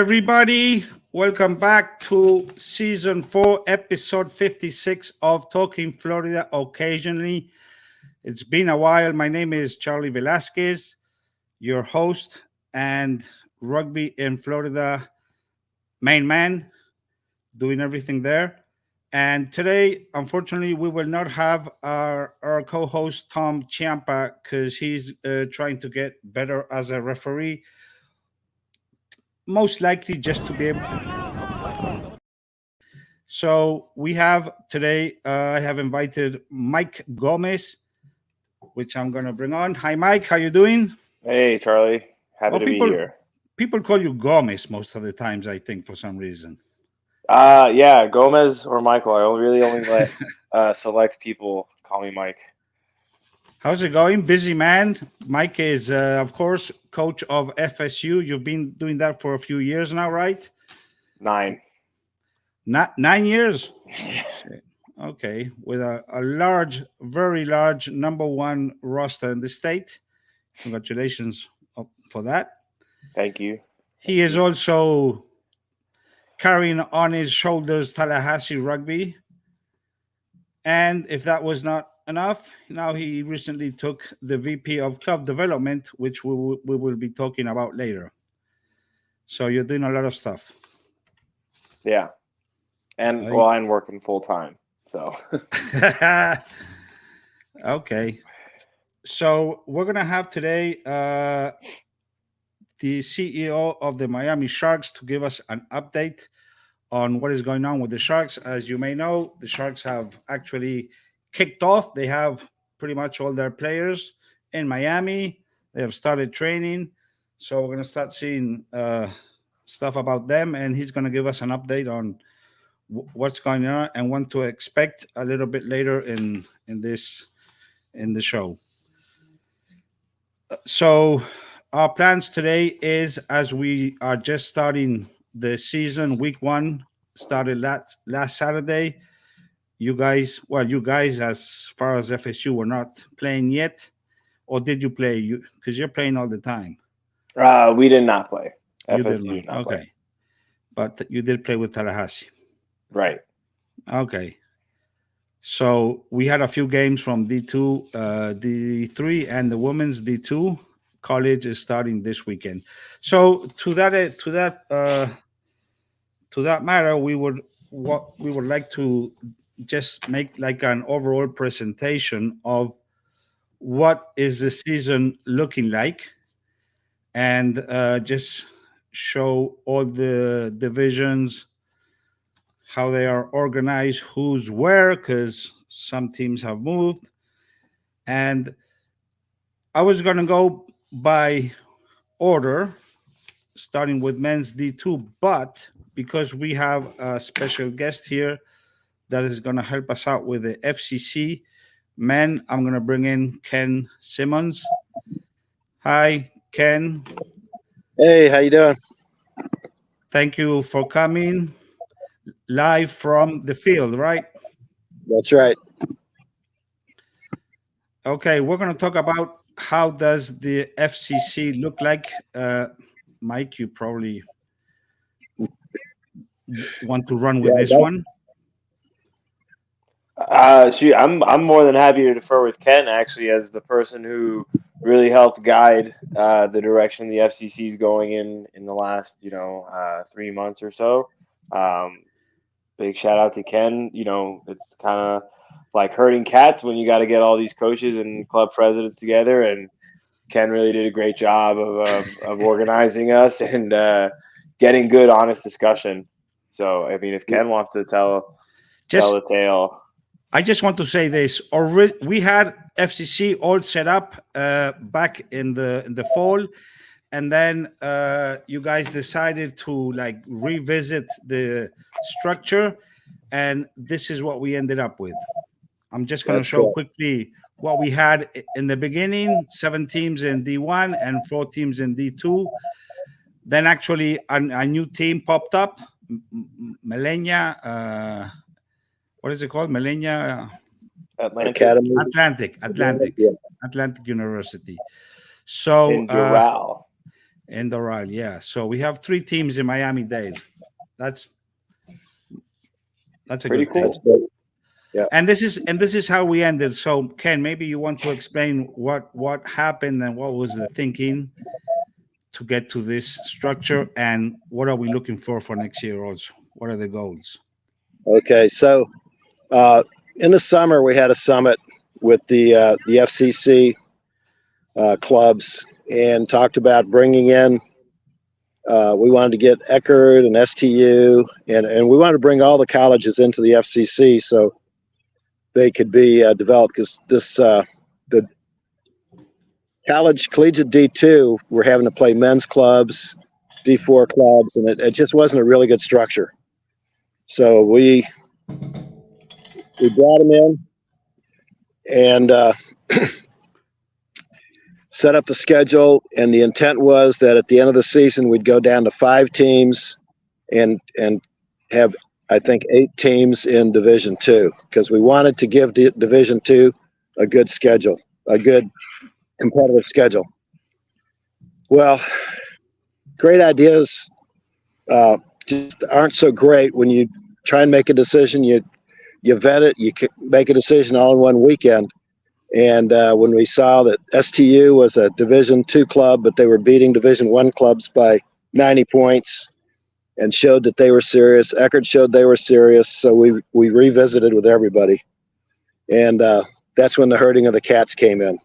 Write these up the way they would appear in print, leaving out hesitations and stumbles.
everybody. Welcome back to season 4, episode 56 of Talking Florida Occasionally. It's been a while. My name is Charlie Velasquez, your host and rugby in Florida main man, doing everything there. And today, unfortunately, we will not have our co host, Tom Chiampa, because he's trying to get better as a referee, most likely just to be able. So we have today, I have invited Mike Gomez, which I'm going to bring on. Hi, Mike. How you doing? Hey, Charlie. Happy Well, to be here. people call you Gomez most of the times, I think, for some reason. Yeah, Gomez or Michael. I really only let select people call me Mike. How's it going? Busy man. Mike is, of course, coach of FSU. You've been doing that for a few years now, right? 9. Not 9 years. Shit. Okay, with a large, very large number one roster in the state. Congratulations for that. Thank you. He is also carrying on his shoulders Tallahassee rugby. And if that was not enough, now he recently took the VP of club development, which we will be talking about later. So you're doing a lot of stuff. Yeah. And Okay. well, I'm working full time. So Okay. So we're gonna have today the CEO of the Miami Sharks to give us an update on what is going on with the Sharks. As you may know, the Sharks have actually kicked off. They have pretty much all their players in Miami. They have started training. So we're going to start seeing stuff about them. And he's going to give us an update on what's going on and what to expect a little bit later in the show. So our plans today is, as we are just starting the season, week 1 started last Saturday. You guys, as far as FSU, were not playing yet, or did you play? You because you're playing all the time. we did not play. You FSU did not. did not Okay, play. but you did play with Tallahassee. Right. Okay. So we had a few games from D2, D3, and the women's D2. College is starting this weekend. So to that matter, we would like to just make like an overall presentation of what is the season looking like, and just show all the divisions, how they are organized, who's where, because some teams have moved. And I was going to go by order, starting with men's D2, but because we have a special guest here that is going to help us out with the FCC men, I'm going to bring in Ken Simmons. Hi, Ken. Hey, how you doing? Thank you for coming live from the field, right? That's right. Okay, we're going to talk about how does the FCC look like. Mike, you probably want to run with this one. Shoot, I'm more than happy to defer with Ken, actually, as the person who really helped guide the direction the FCC is going in the last 3 months or so. Big shout out to Ken. It's kind of like herding cats when you got to get all these coaches and club presidents together, and Ken really did a great job of organizing us and getting good, honest discussion. So, I mean, if Ken wants to tell the tale. I just want to say this. We had FCC all set up back in the fall, and then you guys decided to like revisit the structure, and this is what we ended up with. I'm just going to show quickly what we had in the beginning: 7 teams in D1 and 4 teams in D2. Then actually a new team popped up, Millennia. What is it called? Millennia Academy. Atlantic University. So in Doral. in Doral. Yeah. So we have 3 teams in Miami-Dade. That's a Pretty good cool. thing. Yeah. And this is how we ended. So Ken, maybe you want to explain what happened and what was the thinking to get to this structure, and what are we looking for next year also? What are the goals? Okay, so in the summer we had a summit with the FCC clubs and talked about bringing in. We wanted to get Eckerd and STU, and we wanted to bring all the colleges into the FCC so they could be developed, because the college collegiate D2 we're having to play men's clubs, D4 clubs, and it just wasn't a really good structure. So we brought them in and set up the schedule, and the intent was that at the end of the season we'd go down to 5 teams and have, I think, 8 teams in Division II, because we wanted to give Division II a good schedule, a good competitive schedule. Well, great ideas just aren't so great when you try and make a decision. You vet it, you can make a decision all in one weekend. And when we saw that STU was a Division II club, but they were beating Division I clubs by 90 points and showed that they were serious, Eckerd showed they were serious, so we revisited with everybody. And that's when the herding of the cats came in.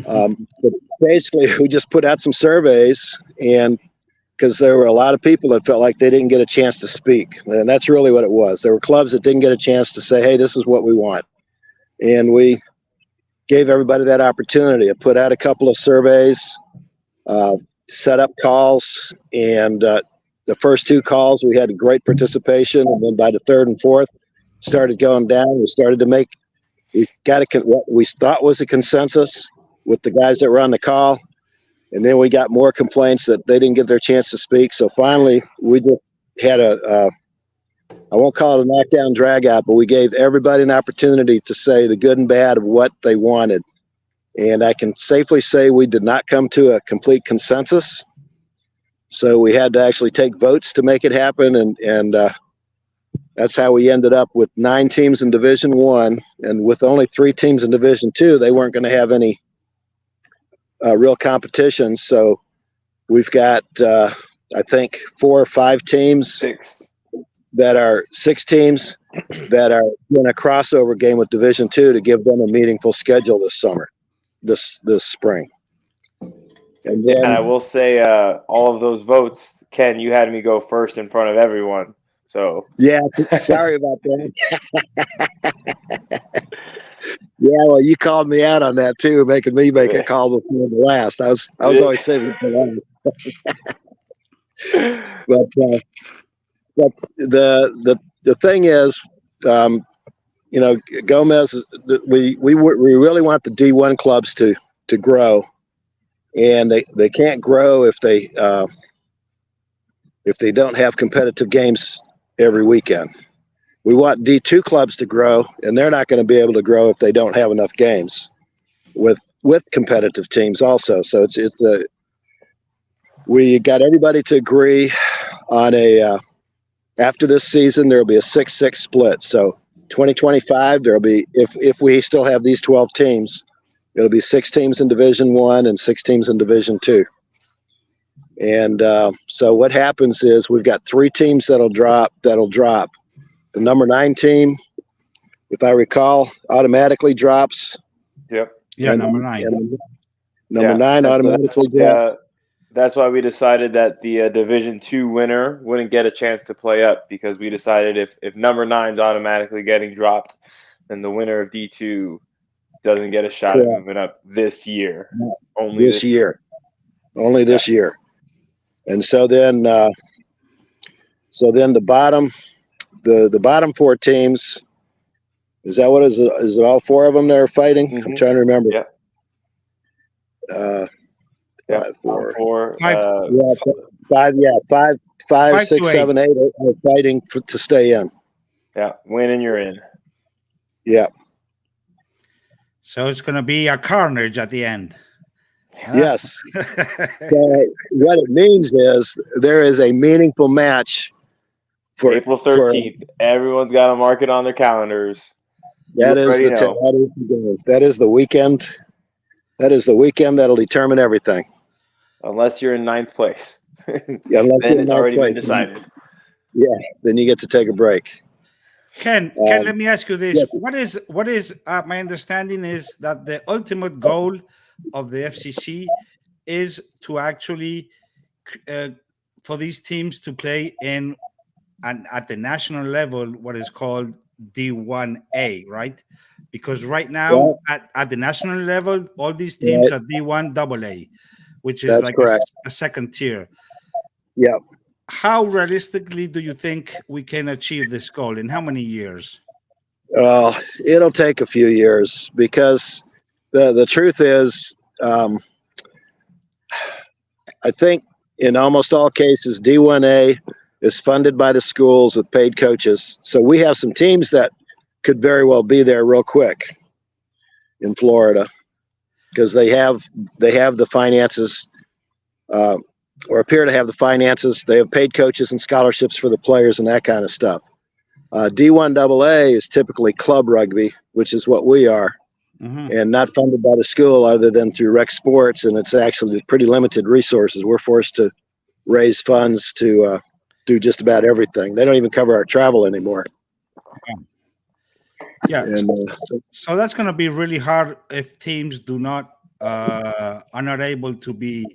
But basically, we just put out some surveys, and because there were a lot of people that felt like they didn't get a chance to speak. And that's really what it was. There were clubs that didn't get a chance to say, hey, this is what we want. And we gave everybody that opportunity. I put out a couple of surveys, set up calls, and the first 2 calls we had great participation, and then by the 3rd and 4th started going down. We got what we thought was a consensus with the guys that were on the call, and then we got more complaints that they didn't get their chance to speak. So finally we just had I won't call it a knockdown drag out, but we gave everybody an opportunity to say the good and bad of what they wanted. And I can safely say we did not come to a complete consensus. So we had to actually take votes to make it happen. And that's how we ended up with 9 teams in Division I, and with only 3 teams in Division II, they weren't going to have any real competition. So we've got, I think, 4 or 5 teams. 6. That are 6 teams that are in a crossover game with Division II to give them a meaningful schedule this summer, this spring. And then, and I will say, all of those votes, Ken, you had me go first in front of everyone. So yeah, sorry about that. Yeah, well, you called me out on that too, making me make a call before the last. I was always saving it for last. But the thing is, Gomez, we really want the D1 clubs to grow, and they can't grow if they don't have competitive games every weekend. We want D2 clubs to grow, and they're not going to be able to grow if they don't have enough games with competitive teams also. So we got everybody to agree on after this season, there will be a 6-6 split. So 2025, there will be, if we still have these 12 teams, it'll be 6 teams in Division I and 6 teams in Division II. And so what happens is we've got 3 teams that'll drop. The number 9 team, if I recall, automatically drops. Yep. Yeah, number 9. Number 9 automatically drops. That's why we decided that the Division II winner wouldn't get a chance to play up, because we decided if number 9's automatically getting dropped, then the winner of D2 doesn't get a shot at moving up this year. Only this year. Only this year. And so then the bottom, the bottom 4 teams, is that what is it? Is it all 4 of them that are fighting? Mm-hmm. I'm trying to remember. Yeah. 5, 4. 5. 5, 6, 7, 8 are fighting to stay in. Yeah, win and you're in. Yeah. So it's going to be a carnage at the end. Yes. So what it means is there is a meaningful match for April 13th. Everyone's got to mark it on their calendars. that is already the know. that is the weekend. That is the weekend that'll determine everything. Unless you're in ninth place. Unless Then you're it's in already been ninth place. decided. Yeah, then you get to take a break. Ken, let me ask you this: yes. what is my understanding is that the ultimate goal of the FCC is to actually uh, for these teams to play in and at the national level what is called D1A, right? Because right now at the national level, all these teams Right. are D1 AA, which is That's like correct. a second tier. Yeah. How realistically do you think we can achieve this goal? In how many years? It'll take a few years because the truth is, I think in almost all cases, D1A is funded by the schools with paid coaches. So we have some teams that could very well be there real quick in Florida because they have the finances, or appear to have the finances. They have paid coaches and scholarships for the players and that kind of stuff. D1 AA is typically club rugby, which is what we are, and not funded by the school other than through rec sports. And it's actually pretty limited resources. We're forced to raise funds to do just about everything. They don't even cover our travel anymore. Yeah. And, so that's going to be really hard if teams are not able to be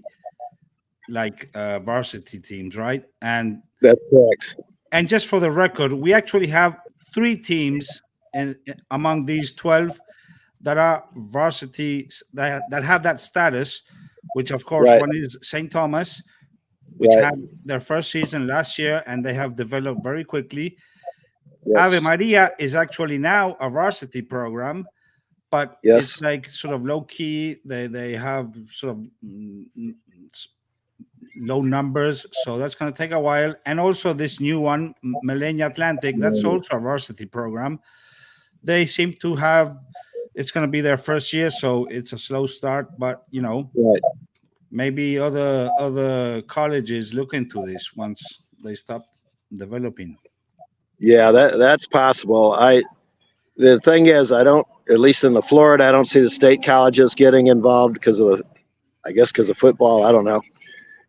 like varsity teams, right? And that's correct. And just for the record, we actually have 3 teams among these 12 that are varsity that have that status, which of course Right. one is St. Thomas, which Right. had their first season last year and they have developed very quickly. Yes. Ave Maria is actually now a varsity program, but Yes. it's like sort of low key. They have sort of low numbers, so that's going to take a while. And also this new one, Millenia Atlantic, that's also a varsity program. They seem to have, it's going to be their first year, so it's a slow start, but Right. maybe other colleges look into this once they stop developing. Yeah, that's possible. The thing is, I don't, at least in the Florida, I don't see the state colleges getting involved because of football. I don't know,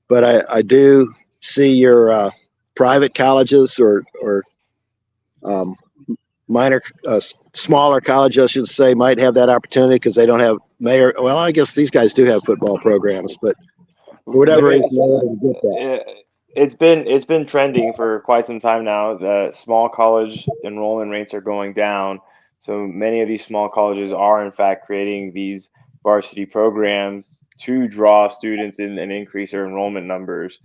but I do see your private colleges or minor, smaller colleges, I should say, might have that opportunity because they don't have mayor. Well, I guess these guys do have football programs, but for whatever reason, they get that. It's been trending for quite some time now. The small college enrollment rates are going down. So many of these small colleges are in fact creating these varsity programs to draw students in and increase their enrollment numbers.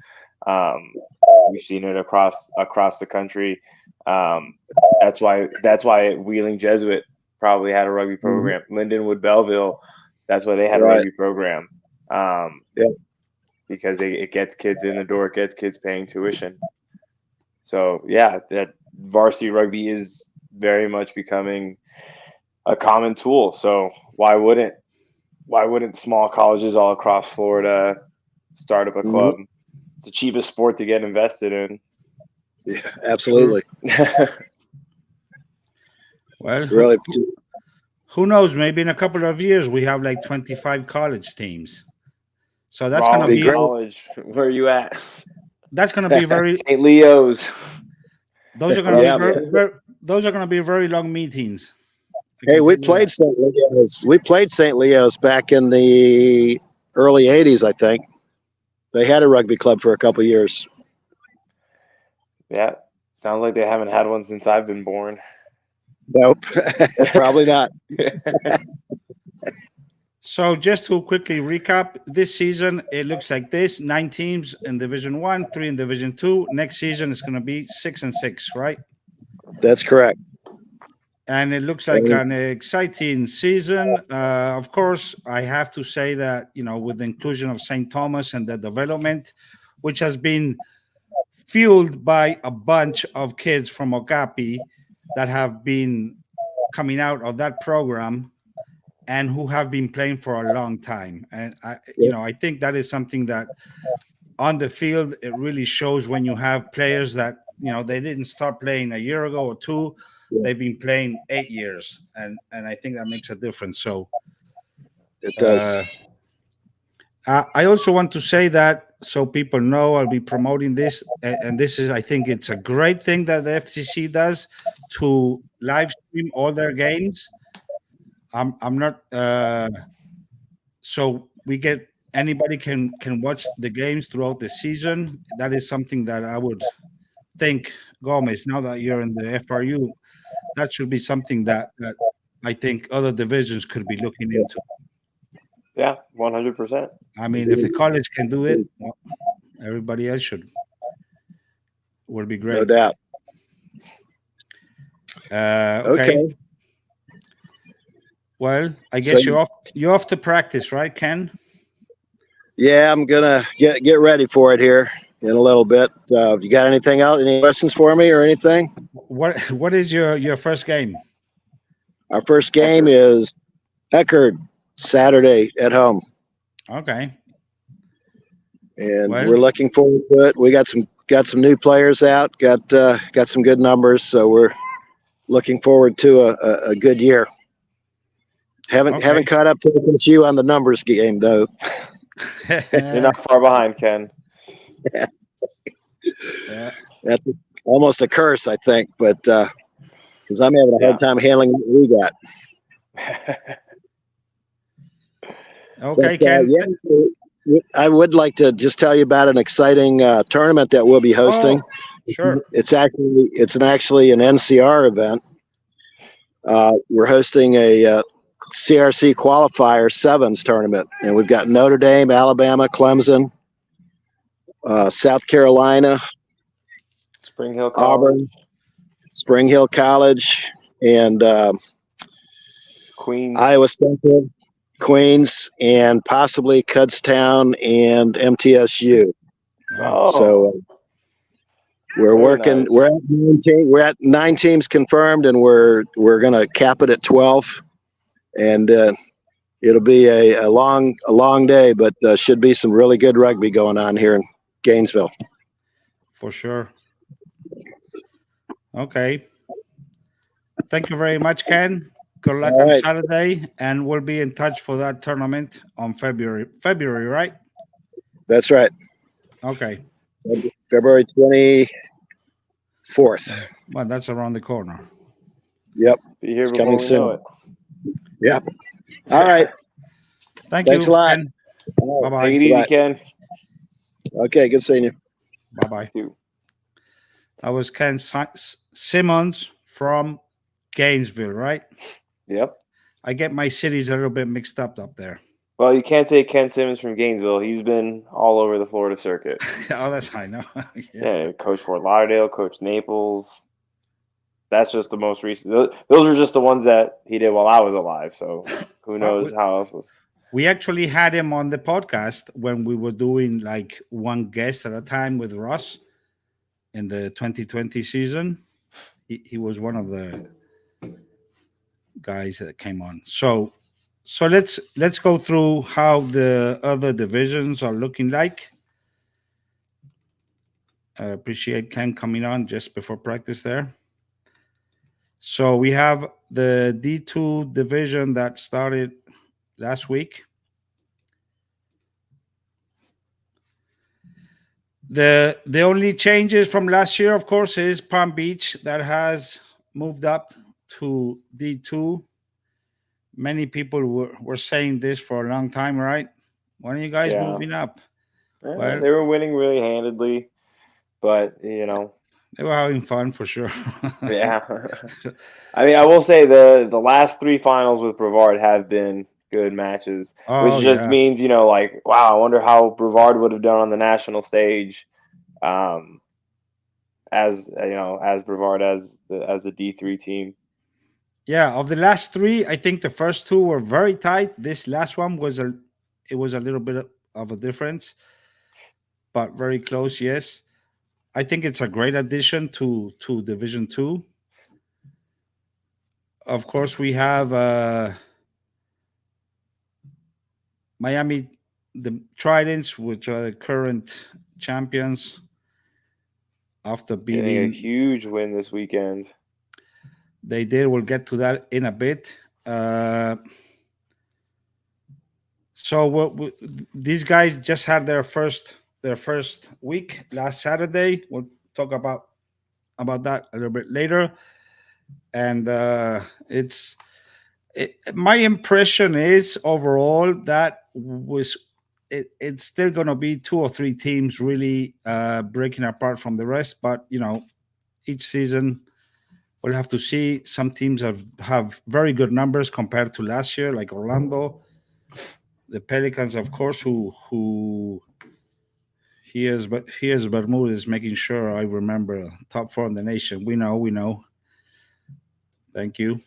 We've seen it across the country. That's why Wheeling Jesuit probably had a rugby program. Lindenwood Belleville, that's why they had a rugby program. Because it gets kids in the door, it gets kids paying tuition. So yeah, that varsity rugby is very much becoming a common tool. So why wouldn't small colleges all across Florida start up a club? It's the cheapest sport to get invested in. Yeah, absolutely. Well, really, who knows? Maybe in a couple of years we have like 25 college teams. So that's going to be college. Where are you at? That's going to be very St. Leo's. Those are going to be very long meetings. Hey, we played St. Leo's. We played St. Leo's back in the early '80s, I think. They had a rugby club for a couple of years. Yeah, sounds like they haven't had one since I've been born. Nope, probably not. So just to quickly recap, this season it looks like this: 9 teams in Division 1, 3 in Division 2. Next season it's going to be 6 and 6, right? That's correct. And it looks like an exciting season. Of course, I have to say that with the inclusion of St. Thomas and the development, which has been fueled by a bunch of kids from Okapi that have been coming out of that program. and who have been playing for a long time. And I think that is something that on the field it really shows when you have players that they didn't start playing a year ago or two. Yeah. They've been playing 8 years, and I think that makes a difference. So It does. I also want to say that so people know I'll be promoting this, and this is, I think it's a great thing that the FCC does to live stream all their games. I'm not so we get anybody can watch the games throughout the season. That is something that I would think, Gomez, now that you're in the FRU, that should be something that I think other divisions could be looking into. Yeah, 100%. I mean, if the college can do it, well, everybody else should. Would be great. No doubt. Okay. Well, I guess you're off to practice, right, Ken? Yeah, I'm gonna get ready for it here in a little bit. You got anything else? Any questions for me or anything? What is your first game? Our first game is Eckerd, Saturday at home. Okay. And we're looking forward to it. We got some new players out, got some good numbers, so we're looking forward to a good year. Haven't caught up to you on the numbers game though. You're not far behind, Ken. Yeah. That's almost a curse, I think, but because I'm having a hard time handling what we got. Okay, but, Ken. I would like to just tell you about an exciting tournament that we'll be hosting. Oh, sure. It's actually an NCR event. We're hosting a CRC qualifier sevens tournament, and we've got Notre Dame, Alabama, Clemson, South Carolina, Spring Hill College. Auburn, Spring Hill College, and Queens, Iowa Central, Queens, and possibly Kutztown and MTSU. Oh. So we're working. Nice. We're at 9 teams confirmed, and we're going to cap it at 12. And it'll be a long day, but should be some really good rugby going on here in Gainesville. For sure. Okay. Thank you very much, Ken. Good luck on Saturday, and we'll be in touch for that tournament on February, right? That's right. Okay. February 24th. Well, that's around the corner. Yep. Be here It's before we soon. know it. Yep. All right. Thanks a lot. Bye-bye. Take it easy, Ken. Okay, good seeing you. Bye-bye. You. That was Ken Simmons from Gainesville, right? Yep. I get my cities a little bit mixed up there. Well, you can't say Ken Simmons from Gainesville. He's been all over the Florida circuit. Oh, that's I know. Yeah, Coach Fort Lauderdale, Coach Naples. That's just the most recent. Those are just the ones that he did while I was alive. So who knows how else was. We actually had him on the podcast when we were doing like one guest at a time with Ross in the 2020 season. He was one of the guys that came on. So let's go through how the other divisions are looking like. I appreciate Ken coming on just before practice there. So we have the D2 division that started last week. The only changes from last year, of course, is Palm Beach that has moved up to D2. Many people were saying this for a long time, right? When are you guys moving up? Well, they were winning really handedly, but they were having fun for sure. Yeah. I mean, I will say the last 3 finals with Brevard have been good matches, which just means, wow, I wonder how Brevard would have done on the national stage, as Brevard as the D3 team. Yeah, of the last 3, I think the first 2 were very tight. This last one was a little bit of a difference, but very close. Yes, I think it's a great addition to Division 2. Of course, we have Miami, the Tridents, which are the current champions, after Getting a beating, huge win this weekend. they did. We'll get to that in a bit. So these guys just had their first week last Saturday. We'll talk about that a little bit later. And my impression is overall that it's still going to be 2 or 3 teams really breaking apart from the rest. But each season we'll have to see. Some teams have very good numbers compared to last year, like Orlando. The Pelicans, of course, who here's Bermudez making sure I remember top 4 in the nation. We know. Thank you.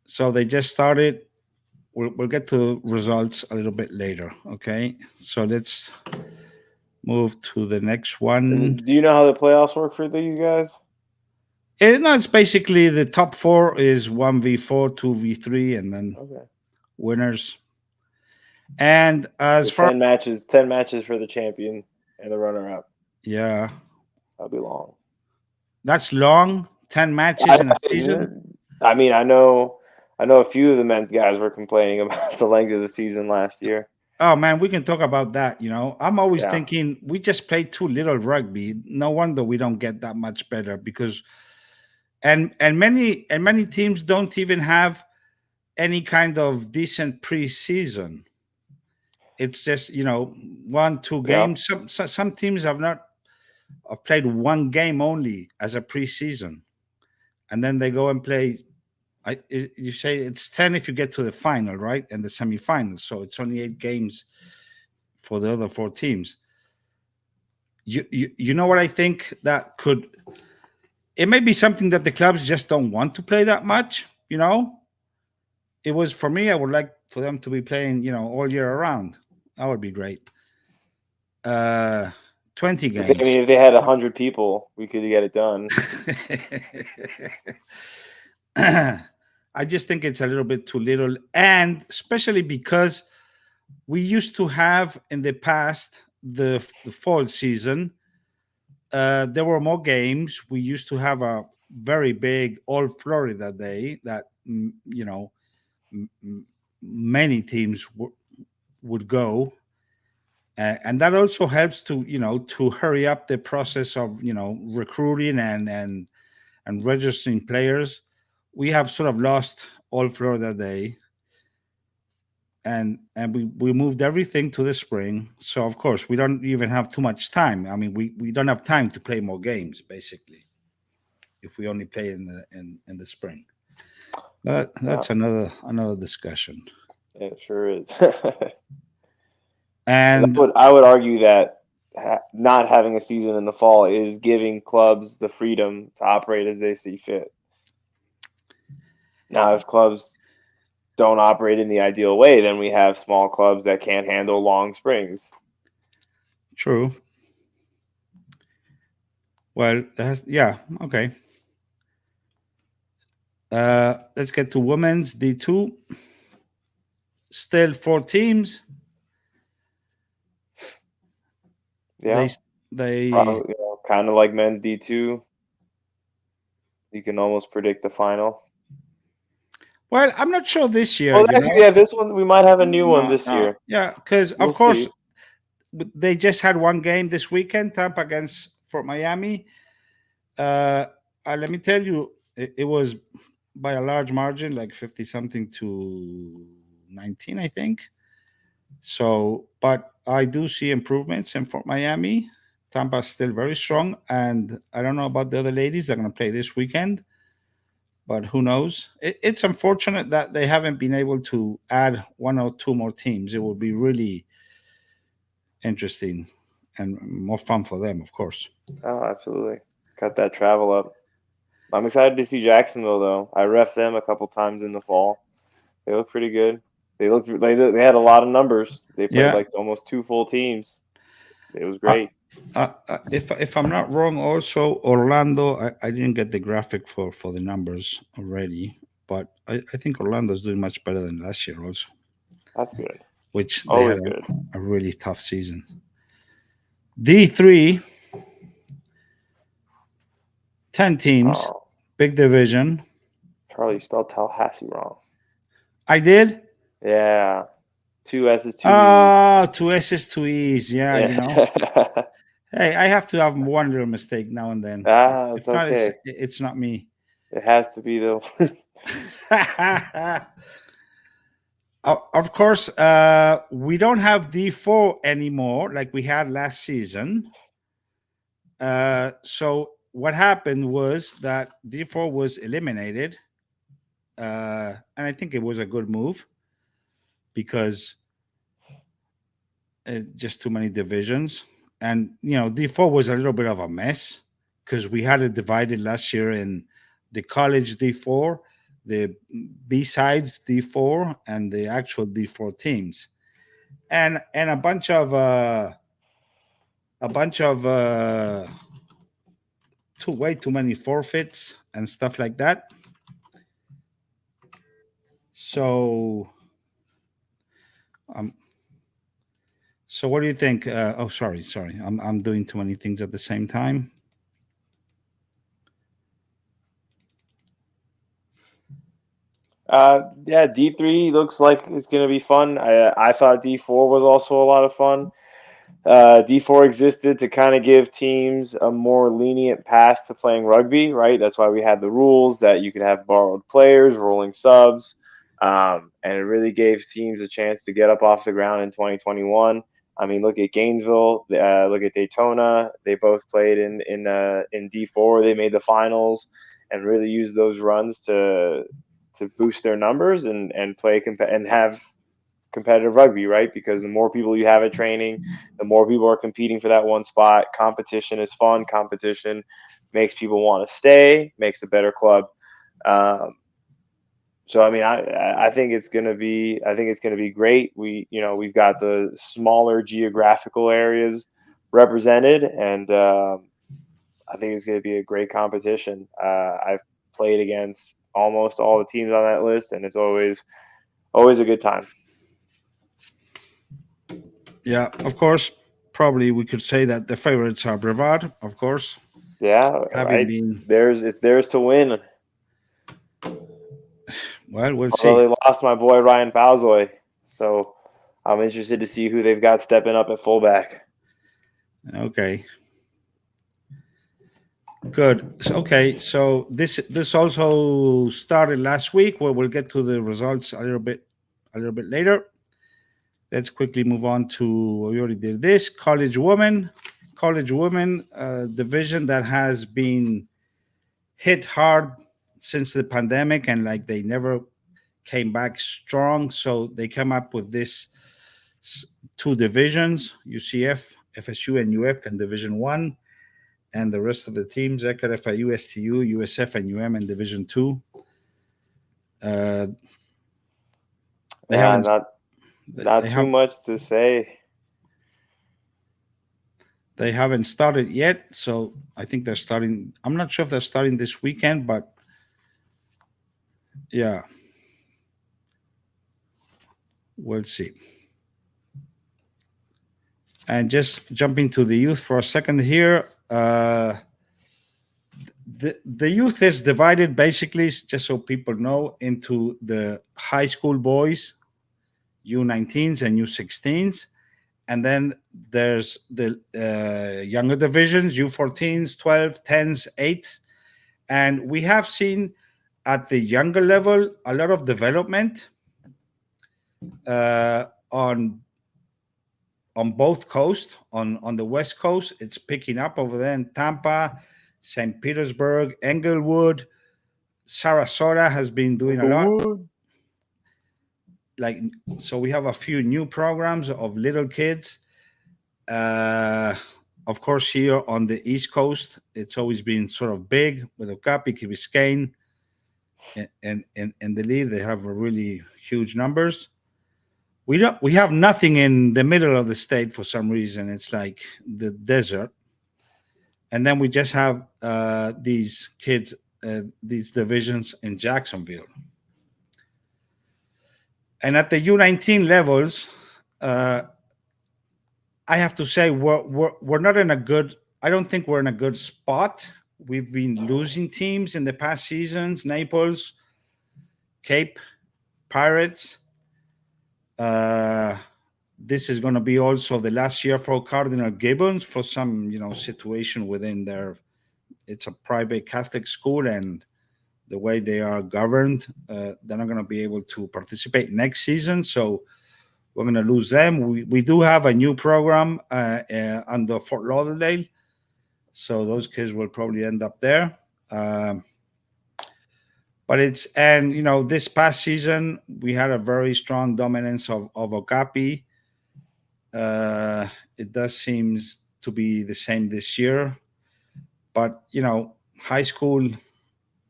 So they just started. We'll get to results a little bit later. Okay, so let's move to the next one. Do you know how the playoffs work for these guys? No, it's basically the top 4 is 1v4, 2v3, and then winners. And as far 10 matches for the champion and the runner-up. Yeah, that'll be long. That's long. 10 matches in a season. I mean, I know a few of the men's guys were complaining about the length of the season last year. Oh man, we can talk about that. I'm always thinking we just play too little rugby. No wonder we don't get that much better, because and many teams don't even have any kind of decent preseason. It's just 1-2 games. Some teams have played 1 game only as a preseason, and then they go and play. You say it's 10 if you get to the final, right? And the semifinals. So it's only 8 games for the other 4 teams. You know what I think that could? It may be something that the clubs just don't want to play that much. It was for me. I would like for them to be playing, all year around. That would be great. 20 games. I mean, if they had 100 people, we could get it done. I just think it's a little bit too little, and especially because we used to have in the past the fall season. There were more games. We used to have a very big All Florida Day that many teams would go, and that also helps to to hurry up the process of recruiting and registering players. We have sort of lost All Florida Day, and we moved everything to the spring. So of course we don't even have too much time. I mean, we don't have time to play more games basically if we only play in the spring. But that's another discussion. It sure is. And I would argue that not having a season in the fall is giving clubs the freedom to operate as they see fit. Now, if clubs don't operate in the ideal way, then we have small clubs that can't handle long springs. True. Well, okay. Let's get to women's D2. Still 4 teams. Yeah, they kind of like men's D2. You can almost predict the final. Well, I'm not sure this year. Well, actually, this one we might have a new one this year. Yeah, because of course they just had 1 game this weekend, Tampa against Fort Miami. Let me tell you, it was by a large margin, like 50-something to 19, I think. So, but I do see improvements in Fort Miami. Tampa's still very strong, and I don't know about the other ladies. They're going to play this weekend, but who knows? It's unfortunate that they haven't been able to add 1 or 2 more teams. It would be really interesting and more fun for them, of course. Oh, absolutely. Cut that travel up. I'm excited to see Jacksonville, though. I ref them a couple times in the fall. They look pretty good. They had a lot of numbers. They played like almost 2 full teams. It was great. If I'm not wrong, also Orlando. I didn't get the graphic for the numbers already. but I think Orlando's doing much better than last year also, That's good. which they Always had good. a really tough season. D3, 10 teams, Oh, big division. Charlie, you spelled Tallahassee wrong. I did. Yeah, 2 S's, 2 E's. Oh, 2 S's, 2 E's. Yeah, you know. Yeah. Hey, I have to have one little mistake now and then. It's If not, okay. it's not me. It has to be the. Of course, we don't have D4 anymore like we had last season. So what happened was that D4 was eliminated, and I think it was a good move because just too many divisions, and D4 was a little bit of a mess because we had it divided last year in the college D4, the B-sides D4, and the actual D4 teams, and a bunch of way too many forfeits and stuff like that. So, so what do you think? Oh, sorry, I'm doing too many things at the same time. Yeah, D3 looks like it's going to be fun. I thought D4 was also a lot of fun. D4 existed to kind of give teams a more lenient path to playing rugby, right? That's why we had the rules that you could have borrowed players, rolling subs, and it really gave teams a chance to get up off the ground in 2021. I mean, look at Gainesville, look at Daytona. They both played in D4. They made the finals and really used those runs to boost their numbers and play and have competitive rugby, right? Because the more people you have at training, the more people are competing for that one spot. Competition is fun. Competition makes people want to stay, makes a better club. So I mean, I think it's gonna be great. We've got the smaller geographical areas represented, and I think it's gonna be a great competition. I've played against almost all the teams on that list, and it's always a good time. Yeah, of course. Probably we could say that the favorites are Brevard, of course. Yeah, Having right. been It's theirs to win. well, we'll Although see. they lost my boy Ryan Falzoy, so I'm interested to see who they've got stepping up at fullback. Okay. Good. Okay, so this also started last week. Where we'll get to the results a little bit later. Let's quickly move on to, we already did this, college women division that has been hit hard since the pandemic, and like they never came back strong. So they come up with this two divisions: UCF, FSU, and UF, and Division One, and the rest of the teams: ECARF, USTU, USF, and UM in Division Two. They haven't. Not too much to say. They haven't started yet, so I think they're starting. I'm not sure if they're starting this weekend, but yeah, we'll see. And just jumping to the youth for a second here. The youth is divided basically, just so people know, into the high school boys, U19s and U16s. And then there's the younger divisions, U14s, 12, 10s, 8s. And we have seen at the younger level a lot of development on both coasts. On the West Coast, it's picking up over there in Tampa, St. Petersburg, Englewood. Sarasota has been doing a lot. So we have a few new programs of little kids. Of course, here on the East Coast, it's always been sort of big with Okapi, Key Biscayne, and the lead. They have really huge numbers. We have nothing in the middle of the state for some reason. It's like the desert. And then we just have these kids, these divisions in Jacksonville. And at the U19 levels, I have to say we're not in a good. I don't think we're in a good spot. We've been losing teams in the past seasons: Naples, Cape, Pirates. This is going to be also the last year for Cardinal Gibbons for some situation within their. It's a private Catholic school, and the way they are governed, they're not going to be able to participate next season. So we're going to lose them. We do have a new program under Fort Lauderdale, so those kids will probably end up there. But this past season we had a very strong dominance of Okapi. It does seem to be the same this year, but high school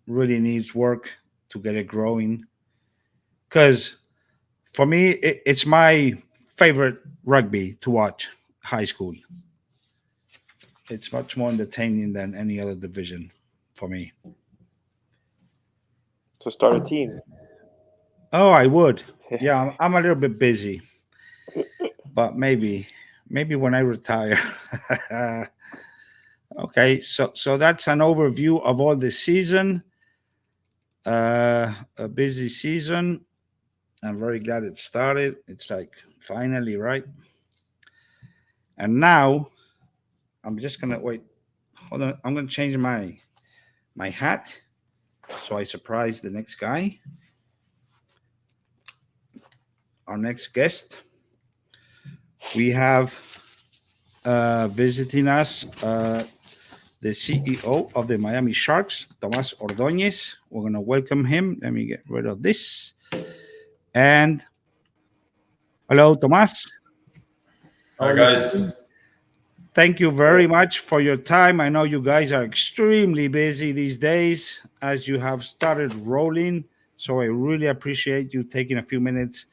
really needs work to get it growing. Because for me, it's my favorite rugby to watch. High school. It's much more entertaining than any other division for me. So start a team. Oh, I would. Yeah, I'm a little bit busy, but maybe when I retire. Okay, so that's an overview of all the season. A busy season. I'm very glad it started. It's like finally, right? And now I'm just gonna wait. Hold on, I'm gonna change my hat so I surprise the next guy. Our next guest. We have visiting us the CEO of the Miami Sharks, Tomas Ordóñez. We're going to welcome him. Let me get rid of this. And hello, Tomas. Hi, guys. Thank you very much for your time. I know you guys are extremely busy these days as you have started rolling. So I really appreciate you taking a few minutes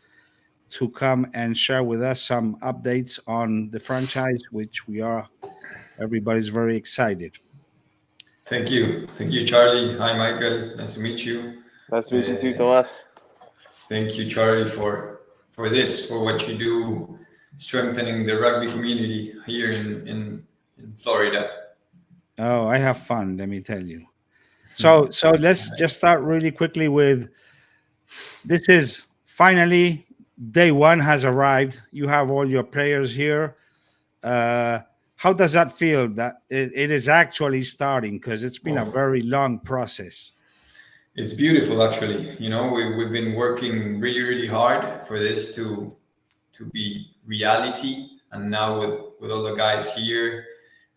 to come and share with us some updates on the franchise, which everybody's very excited. Thank you, Charlie. Hi, Michael. Nice to meet you. Nice to meet you too, Tomas. Thank you, Charlie, for what you do, strengthening the rugby community here in Florida. Oh, I have fun, let me tell you. So let's just start really quickly with this is finally day one has arrived. You have all your players here. How does that feel that it is actually starting? Because it's been a very long process. It's beautiful, actually. We've been working really, really hard for this to be reality. And now with all the guys here,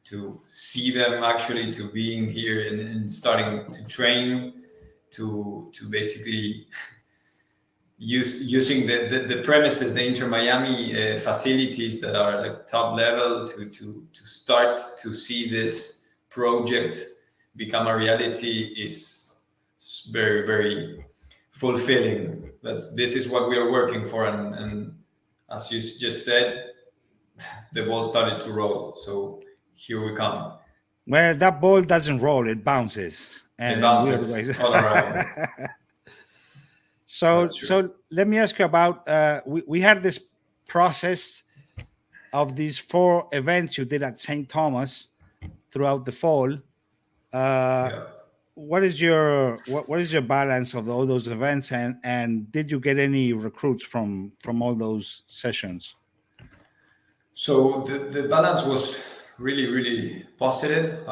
to see them actually, to being here and starting to train, to basically using the premises, the Inter Miami facilities that are like top level to start to see this project become a reality is very, very fulfilling. This is what we are working for, and as you just said, the ball started to roll. So here we come. Well, that ball doesn't roll; it bounces. And it bounces all around. So let me ask you about we had this process of these 4 events you did at St. Thomas throughout the fall. What is your balance of all those events, and did you get any recruits from all those sessions? So the balance was really, really positive.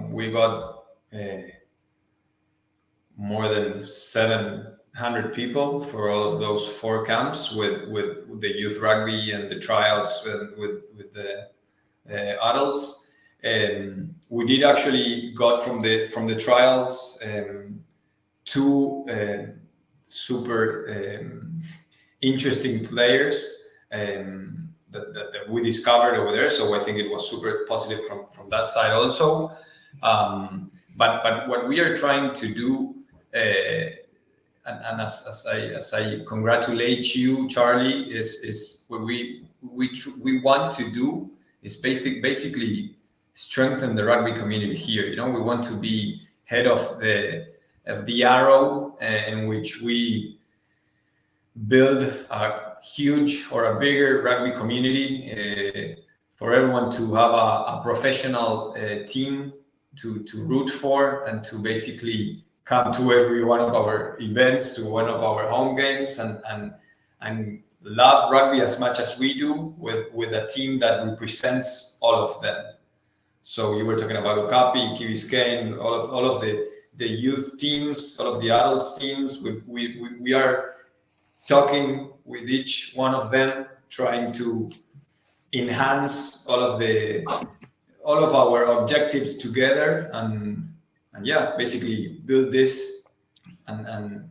We got more than 700 people for all of those 4 camps with the youth rugby and the tryouts with the adults. We did actually got from the trials 2 super interesting players that we discovered over there. So I think it was super positive from that side also. But what we are trying to do, and as I congratulate you, Charlie, is what we want to do is basically strengthen the rugby community here. We want to be head of the arrow in which we build a huge or a bigger rugby community, for everyone to have a professional team to root for and to basically come to every one of our events, to one of our home games, and love rugby as much as we do with a team that represents all of them. So you were talking about Okapi, Key Biscayne, all of the youth teams, all of the adults teams. We are talking with each one of them, trying to enhance all of our objectives together, and yeah, basically build this and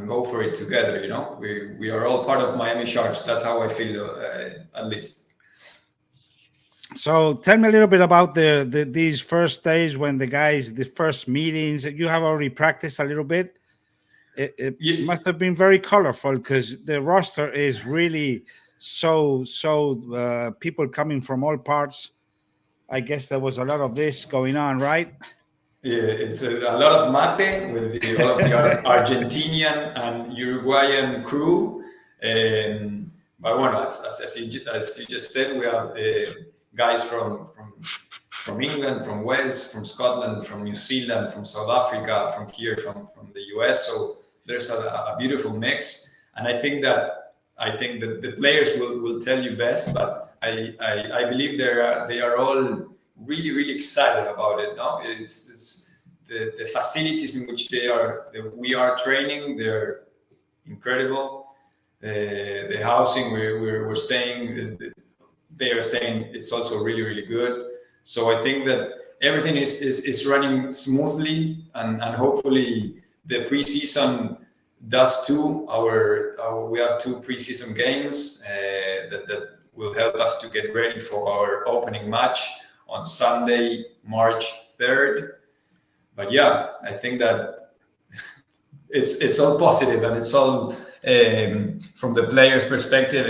go for it together. You know, we are all part of Miami Sharks. That's how I feel, at least. So tell me a little bit about these first days when the first meetings. You have already practiced a little bit. It Yeah. must have been very colorful because the roster is really so people coming from all parts. I guess there was a lot of this going on, right? Yeah, it's a lot of mate with all of the Argentinian and Uruguayan crew. But bueno, as you just said, we have guys from England, from Wales, from Scotland, from New Zealand, from South Africa, from here, from the US. So there's a beautiful mix, and I think that the players will tell you best, but I believe they are all really excited about it. No, it's the facilities in which we are training. They're incredible. The housing we're staying, they are staying. It's also really good. So I think that everything is running smoothly, and hopefully the preseason does too. We have 2 preseason games that will help us to get ready for our opening match on Sunday, March 3rd. But yeah, I think that it's all positive, and it's all from the players' perspective.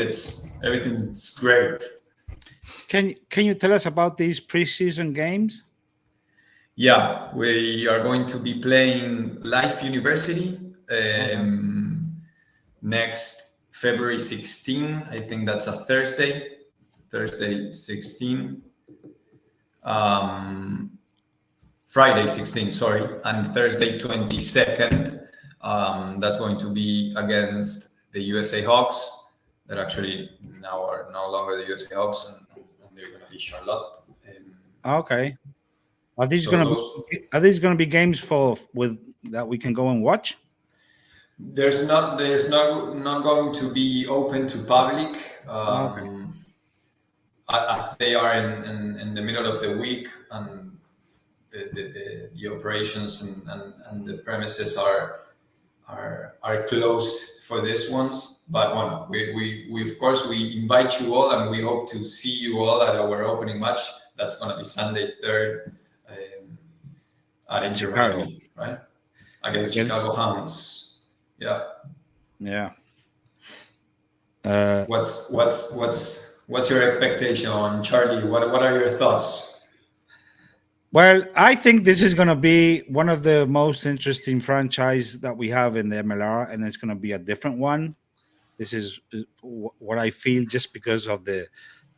Everything's great. Can you tell us about these preseason games? Yeah, we are going to be playing Life University next February 16. I think that's a Thursday 16. Friday 16, sorry, and Thursday 22nd. That's going to be against the USA Hawks, that actually now are no longer the USA Hawks, and they're going to be Charlotte. Okay. Are these So going to be games that we can go and watch? There's not going to be open to public, as they are in the middle of the week, and the operations and the premises are closed for this ones. But well, we of course we invite you all, and we hope to see you all at our opening match. That's going to be Sunday 3rd in Chicago, right? Against Chicago Hounds. Yeah. Yeah. What's your expectation on Charlie? What are your thoughts? Well, I think this is going to be one of the most interesting franchise that we have in the MLR, and it's going to be a different one. This is what I feel, just because of the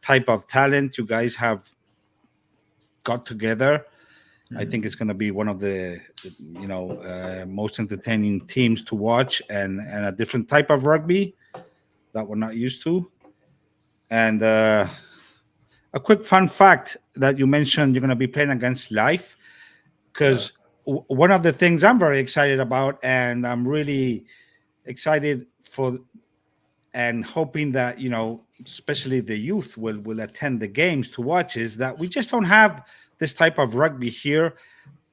type of talent you guys have got together. I think it's going to be one of the most entertaining teams to watch, and a different type of rugby that we're not used to. And a quick fun fact that you mentioned, you're going to be playing against Life, because one of the things I'm very excited about, and I'm really excited for and hoping that, especially the youth will attend the games to watch, is that we just don't have this type of rugby here.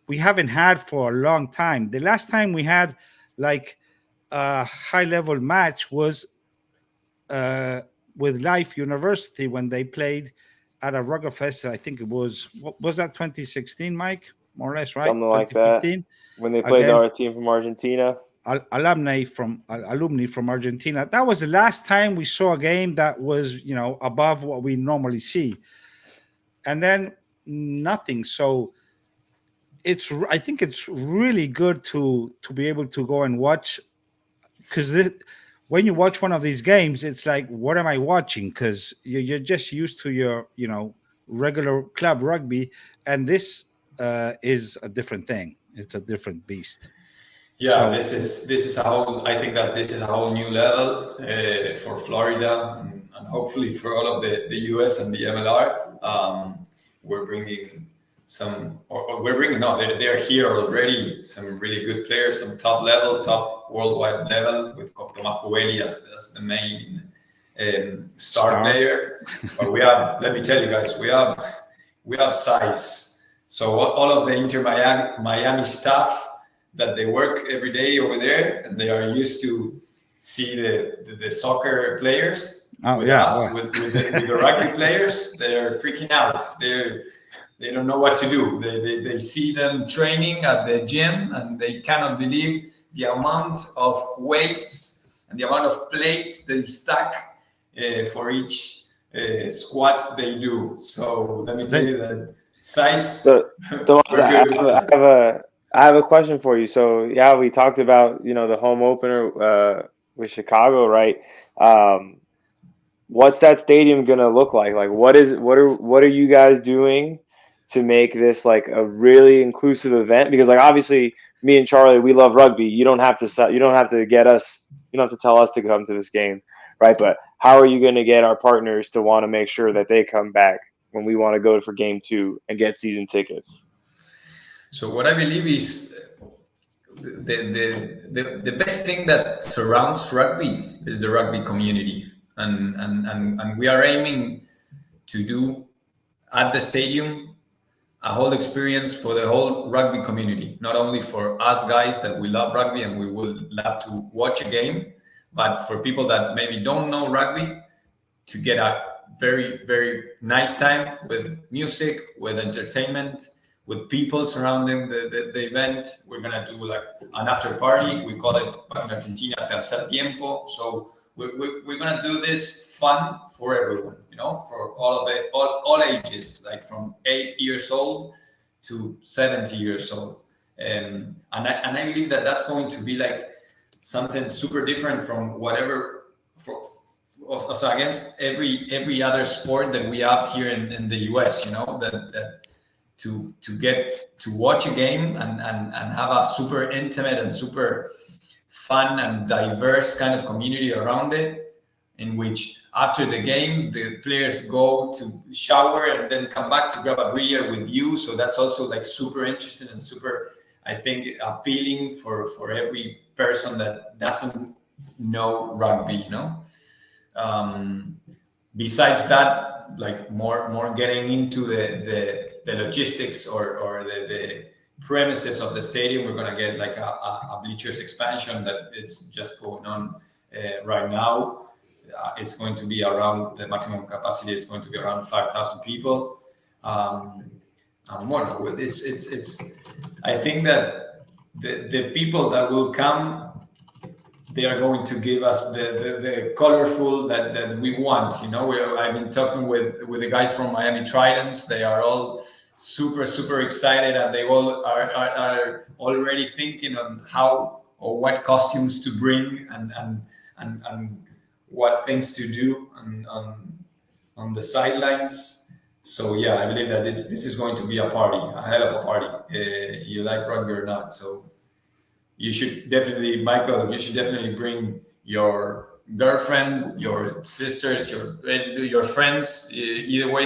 We haven't had for a long time. The last time we had like a high level match was with Life University when they played at a Rugger Fest. I think it was that 2016, Mike? More or less, right? Something like that. When they played our team from Argentina. Alumni from Argentina. That was the last time we saw a game that was, above what we normally see. And then nothing. So I think it's really good to be able to go and watch, because when you watch one of these games, it's like, what am I watching? Because you're just used to your, regular club rugby, and this is a different thing. It's a different beast. Yeah, So- this is a whole. I think that this is a whole new level for Florida, and hopefully for all of the US and the MLR. We're bringing some, or we're bringing. No, they're here already. Some really good players, some top level, top worldwide level, with Tomas Coeli as the main star player. But we have. Let me tell you guys, we have size. So all of the Inter Miami staff, that they work every day over there, and they are used to see the soccer players with us, with the rugby players. They're freaking out. They don't know what to do. They see them training at the gym, and they cannot believe the amount of weights and the amount of plates they stack for each squat they do. So let me tell you that size. So, I have a question for you. So yeah, we talked about the home opener with Chicago, right? What's that stadium gonna look like? Like, what are you guys doing to make this like a really inclusive event? Because like obviously, me and Charlie, we love rugby. You don't have to get us. You don't have to tell us to come to this game, right? But how are you going to get our partners to want to make sure that they come back when we want to go for game 2 and get season tickets? So what I believe is the best thing that surrounds rugby is the rugby community, and we are aiming to do at the stadium a whole experience for the whole rugby community, not only for us guys that we love rugby and we would love to watch a game, but for people that maybe don't know rugby to get a very, very nice time with music, with entertainment, with people surrounding the event. We're gonna do like an after party. We call it back in Argentina tercer tiempo. So we're gonna do this fun for everyone, for all ages, like from 8 years old to 70 years old. And I believe that that's going to be like something super different from whatever against every other sport that we have here in the US. That to get to watch a game and have a super intimate and super fun and diverse kind of community around it, in which after the game the players go to shower and then come back to grab a beer with you. So that's also like super interesting and super, I think, appealing for every person that doesn't know rugby. Besides that, like more getting into the logistics or the premises of the stadium, we're going to get like a bleachers expansion that it's just going on right now. It's going to be around the maximum capacity. It's going to be around 5,000 people. It's I think that the people that will come, they are going to give us the colorful that we want. I've been talking with the guys from Miami Tridents. They are all super excited, and they all are already thinking on how or what costumes to bring and what things to do on the sidelines. So yeah, I believe that this is going to be a party, a hell of a party. You like rugby or not, so you should definitely, Michael, you should definitely bring your girlfriend, your sisters, your friends. Either way,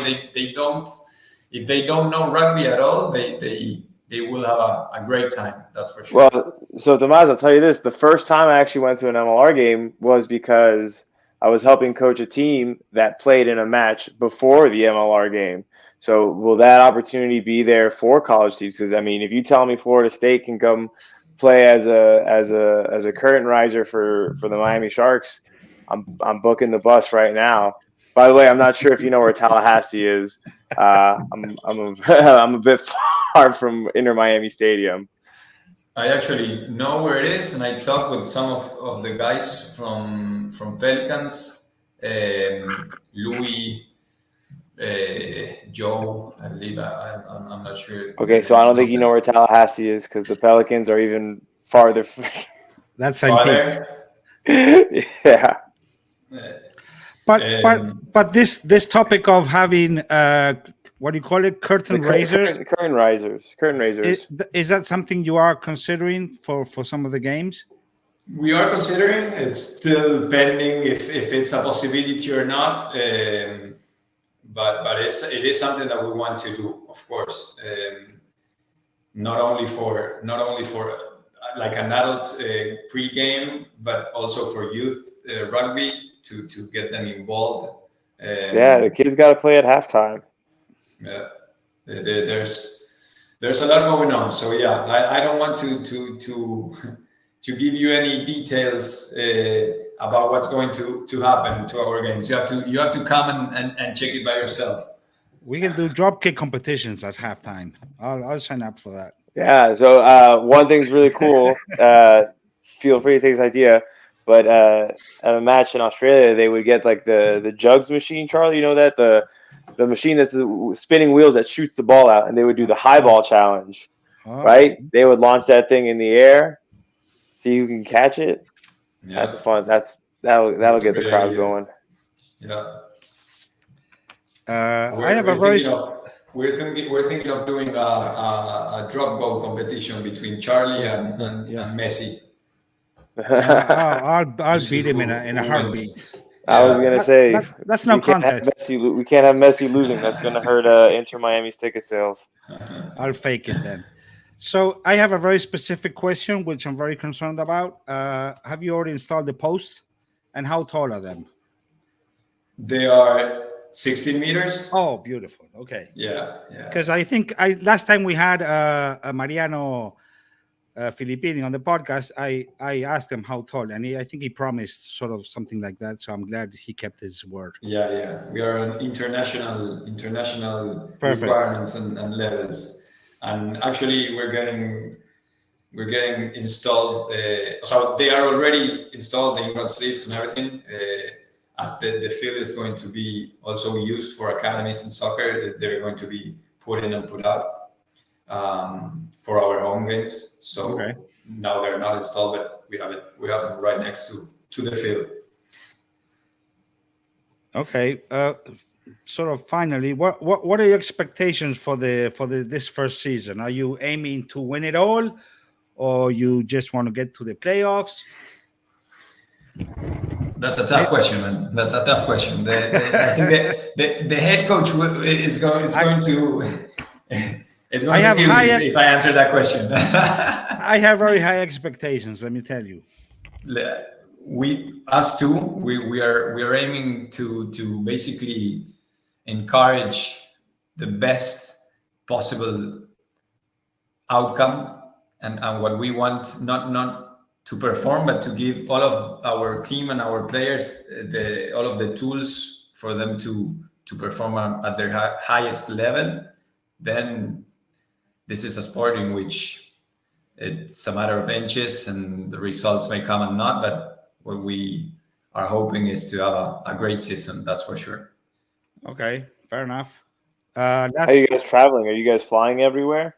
if they don't know rugby at all, they will have a great time. That's for sure. Well, so Tomas, I'll tell you this: the first time I actually went to an MLR game was because I was helping coach a team that played in a match before the MLR game. So will that opportunity be there for college teams? Because I mean, if you tell me Florida State can come play as a curtain riser for the Miami Sharks, I'm booking the bus right now. By the way, I'm not sure if you know where Tallahassee is. I'm a bit far from Inter Miami Stadium. I actually know where it is, and I talked with some of the guys from Pelicans, Louis, Joe, I believe. I'm not sure. Okay, so I don't think you know where Tallahassee is because the Pelicans are even farther. That's farther. Yeah. But this topic of having what do you call it, curtain raisers, Curtain raisers. is that something you are considering for some of the games? We are considering. It's still pending if it's a possibility or not. But it is something that we want to do, of course. Not only for like an adult pre-game, but also for youth rugby to get them involved. Yeah, the kids got to play at halftime. Yeah, there's a lot going on. So yeah, I don't want to give you any details about what's going to happen to our games. You have to come and check it by yourself. We can do dropkick competitions at halftime. I'll sign up for that. Yeah. So one thing's really cool. Feel free to take this idea. But at a match in Australia, they would get like the jugs machine, Charlie. You know that the machine that's the spinning wheels that shoots the ball out, and they would do the high ball challenge. Right? They would launch that thing in the air, see who can catch it. Yeah. That's fun. That'll get the crowd going. Yeah. We're thinking of doing a drop goal competition between Charlie and Messi. I'll beat him in a heartbeat. I was gonna say that's no contest. We can't have Messi losing. That's gonna hurt Inter Miami's ticket sales. I'll fake it then. So I have a very specific question, which I'm very concerned about. Have you already installed the posts, and how tall are them? They are 16 meters. Oh, beautiful. Okay. Yeah. Because I think last time we had Mariano Filippini on the podcast, I asked him how tall, and I think he promised sort of something like that. So I'm glad he kept his word. Yeah. We are on international requirements and levels, and actually we're getting installed. So they are already installed, the inground sleeves and everything. As the field is going to be also used for academies in soccer, they're going to be put in and put out for our home games. So now they're not installed, but we have them right next to the field. Okay. Sort of finally, what are your expectations for this first season? Are you aiming to win it all, or you just want to get to the playoffs? That's a tough question, man. That's a tough question. I think the head coach is going to kill me if I answer that question. I have very high expectations. Let me tell you. Us too. We are aiming to basically encourage the best possible outcome and what we want, not to perform, but to give all of our team and our players all of the tools for them to perform at their highest level. Then this is a sport in which it's a matter of inches, and the results may come and not. But what we are hoping is to have a great season. That's for sure. Okay, fair enough. How are you guys traveling? Are you guys flying everywhere?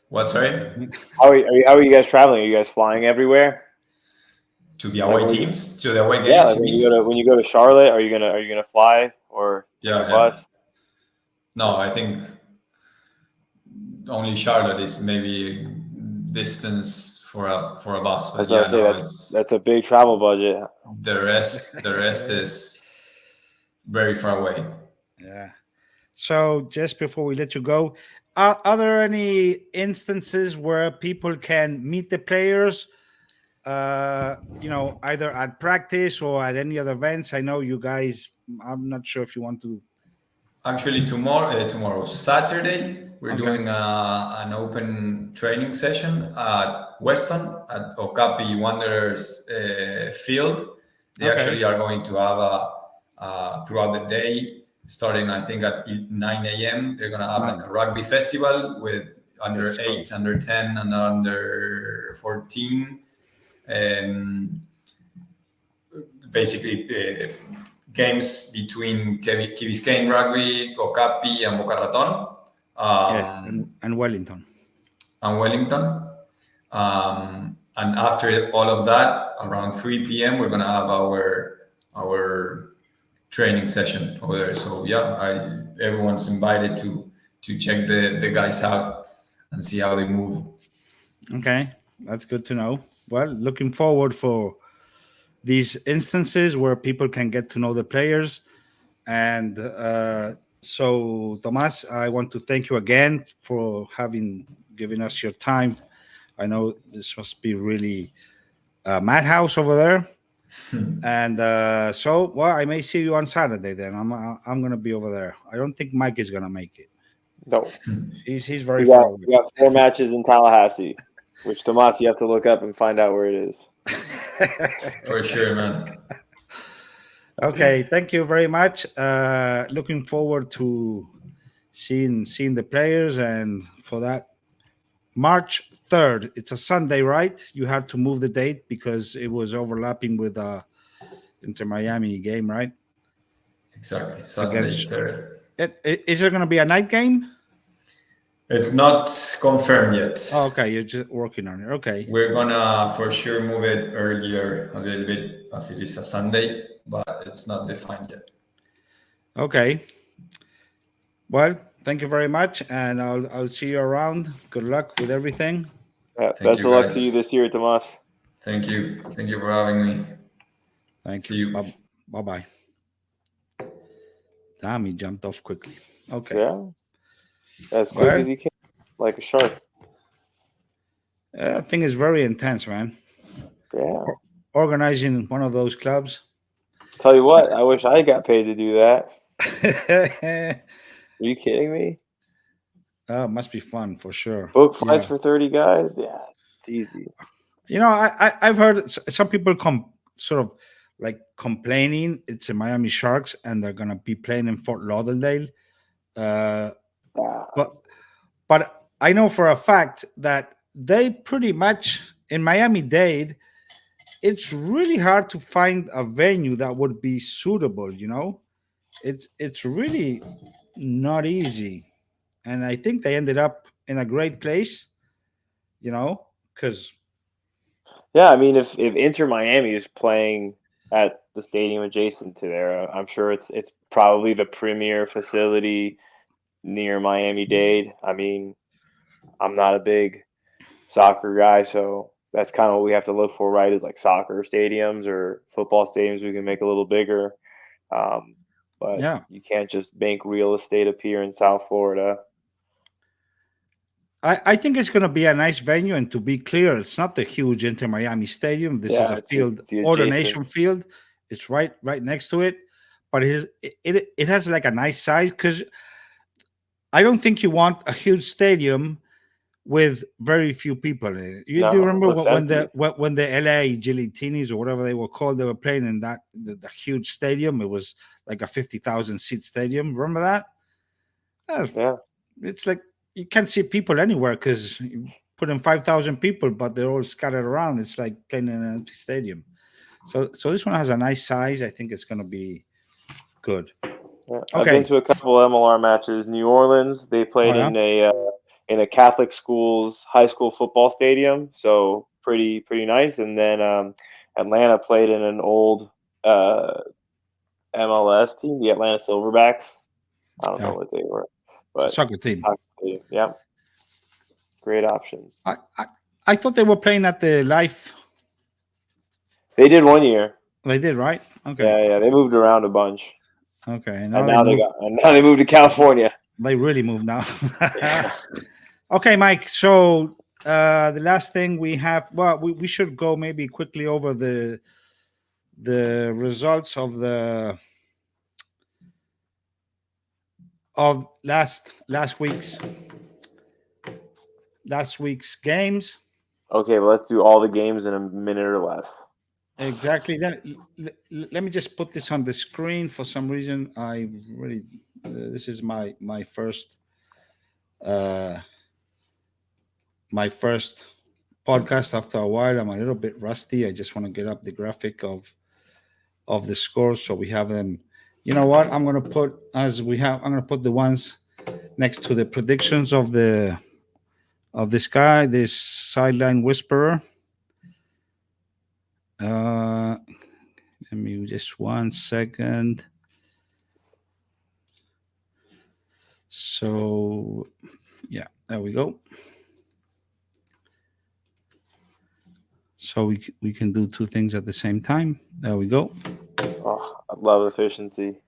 What, sorry? How are you guys traveling? Are you guys flying everywhere? To the away teams? To the away games? Yeah, like when you go to Charlotte, are you gonna fly or bus? No, I think only Charlotte is maybe distance for a bus. But that's a big travel budget. The rest is very far away. Yeah. So just before we let you go, are there any instances where people can meet the players, either at practice or at any other events? I know you guys, I'm not sure if you want to. Actually, tomorrow, Saturday, we're doing an open training session at Weston, at Okapi Wanderers field. They actually are going to have throughout the day, starting I think at 9 a.m. They're going to have like a rugby festival with under 8, under 10, and under 14. Basically, games between Key Biscayne Rugby, Okapi, and Boca Raton. And Wellington. And and after all of that, around 3 p.m., we're gonna have our training session over there. So yeah, everyone's invited to check the guys out and see how they move. Okay, that's good to know. Well, looking forward for these instances where people can get to know the players. And so, Tomas, I want to thank you again for given us your time. I know this must be really a madhouse over there. And well, I may see you on Saturday. Then I'm gonna be over there. I don't think Mike is gonna make it. No, He's very we far got, away. we got 4 matches in Tallahassee, which Tomas, you have to look up and find out where it is. For sure, man. Okay, thank you very much. Looking forward to seeing the players, and for that, March 3rd. It's a Sunday, right? You had to move the date because it was overlapping with Inter Miami game, right? Exactly, Sunday Against- 3rd. Is there going to be a night game? It's not confirmed yet. Oh, okay, you're just working on it. Okay. We're gonna for sure move it earlier a little bit as it is a Sunday, but it's not defined yet. Okay. Well, thank you very much, and I'll see you around. Good luck with everything. Yeah, Thank best you, of luck guys. to you this year, Tomas. Thank you for having me. Thank See you. you. Bye. Damn, he jumped off quickly. Okay. Yeah, as quick Well- as you can, like a shark. That thing is very intense, man. Yeah. Organizing one of those clubs. Tell you what, I wish I got paid to do that. It Are you kidding me? must be fun for sure. Book flights Yeah. for 30 guys? Yeah, it's easy. You know, I've heard some people sort of like complaining it's the Miami Sharks and they're gonna be playing in Fort Lauderdale. Yeah. But I know for a fact that they pretty much in Miami-Dade, it's really hard to find a venue that would be suitable, you know. It's really not easy. And I think they ended up in a great place, you know, because Yeah, I mean, if Inter Miami is playing at the stadium adjacent to there, I'm sure it's probably the premier facility near Miami-Dade. I mean, I'm not a big soccer guy, so that's kind of what we have to look for, right? Is like soccer stadiums or football stadiums we can make a little bigger. But Yeah. you can't just bank real estate up here in South Florida. I think it's going to be a nice venue. And to be clear, it's not the huge Inter Miami Stadium. This is Yeah, a it's field, the Ordination adjacent. Field. It's right next to it, but it has like a nice size because I don't think you want a huge stadium with very few people in it. You No, do remember looks when empty. the LA Giletinis or whatever they were called, they were playing in that the huge stadium. It was like a 50,000 seat stadium. Remember that? Yeah. It's like you can't see people anywhere because you put in 5,000 people, but they're all scattered around. It's like playing in an empty stadium. So this one has a nice size. I think it's going to be good. Yeah. I've Okay. been to a couple MLR matches. New Orleans, they played Oh, yeah? in a Catholic school's high school football stadium, so pretty nice. And then Atlanta played in an old MLS team, the Atlanta Silverbacks. I don't Yeah. know what they were, but Soccer team. yeah, great options. I thought they were playing at the Life. They did one year. They did, right? Okay. Yeah, they moved around a bunch, Okay. and now they moved to California. They really moved now. Yeah. Okay, Mike. So the last thing we have, well, we should go maybe quickly over the results of last week's games. Okay, well, let's do all the games in a minute or less. Exactly. Let me just put this on the screen. For some reason, I really this is my first podcast after a while. I'm a little bit rusty. I just want to get up the graphic of the scores so we have them. You know what? I'm gonna put the ones next to the predictions of this guy, this sideline whisperer. Let me just 1 second. So, yeah, there we go. So we can do two things at the same time. There we go. Oh, I love efficiency.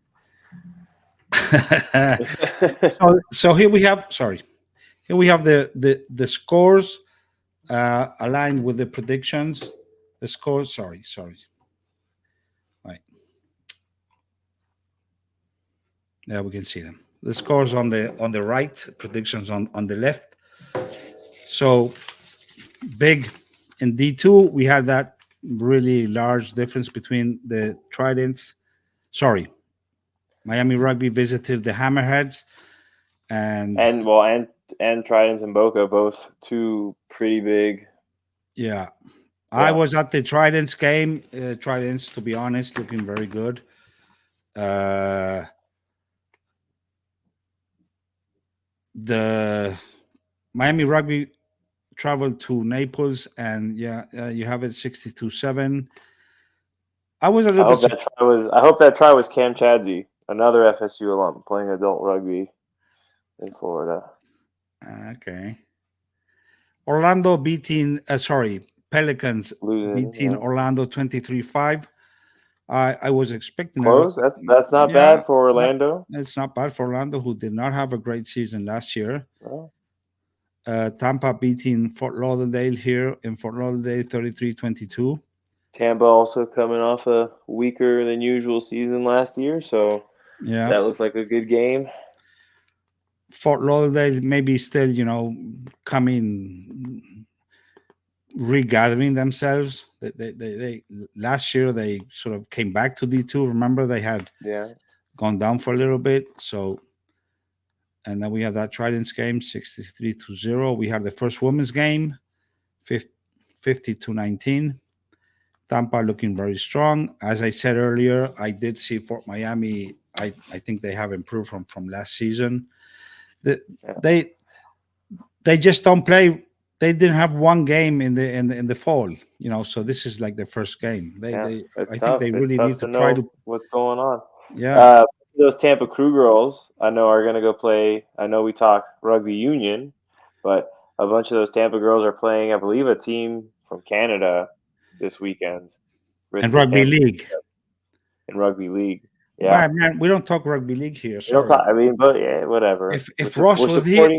So here we have. Sorry, here we have the scores aligned with the predictions. The scores. Sorry. Right. There we can see them. The scores on the right, predictions on the left. So big in D2, we had that really large difference between the Tridents. Sorry, Miami Rugby visited the Hammerheads, and Tridents and Boca, both two pretty big. yeah, I was at the Tridents game. Tridents, to be honest, looking very good. The Miami Rugby traveled to Naples, and you have it 62-7. I was a little bit. I hope that try was Cam Chadsey, another FSU alum playing adult rugby in Florida. Okay. Orlando beating. Pelicans beating Orlando 23-5. I was expecting close. That's not bad for Orlando. It's not bad for Orlando, who did not have a great season last year. Oh. Tampa beating Fort Lauderdale here in Fort Lauderdale 33-22. Tampa also coming off a weaker than usual season last year, so that looked like a good game. Fort Lauderdale maybe still, regathering themselves. They last year they sort of came back to D2. Remember, they had gone down for a little bit. So, and then we have that Tridents game 63-0. We have the first women's game 50-19. Tampa looking very strong. As I said earlier, I did see Fort Miami. I think they have improved from last season. They just don't play. They didn't have one game in the fall, so this is like their first game. I think they really need to try to what's going on. Yeah. Those Tampa Crew girls, I know, are going to go play. I know we talk rugby union, but a bunch of those Tampa girls are playing, I believe, a team from Canada this weekend. And rugby league. In rugby league. Yeah. Well, man, we don't talk rugby league here. We don't talk, but yeah, whatever. If Ross was here,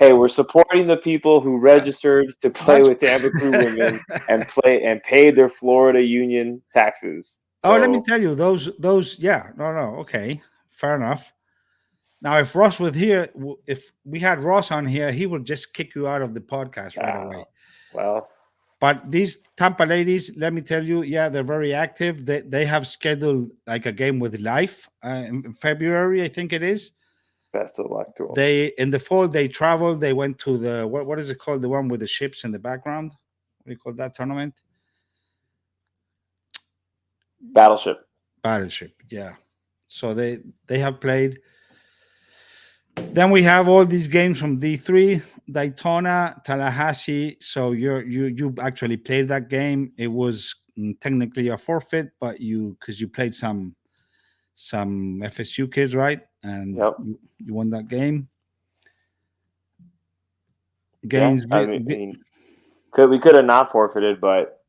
we're supporting the people who registered to play with Tampa Crew women and paid their Florida Union taxes. So, let me tell you, those, okay, fair enough. Now, if Ross was here, if we had Ross on here, he would just kick you out of the podcast right away. Well, but these Tampa ladies, let me tell you, they're very active. They have scheduled like a game with Life in February, I think it is. Best of luck to them. In the fall they traveled. They went to the what is it called? The one with the ships in the background. What do you call that tournament? Battleship. Yeah. So they have played. Then we have all these games from D3, Daytona, Tallahassee. So you actually played that game. It was technically a forfeit, but because you played some FSU kids, right? And you won that game. Games. We could have not forfeited, but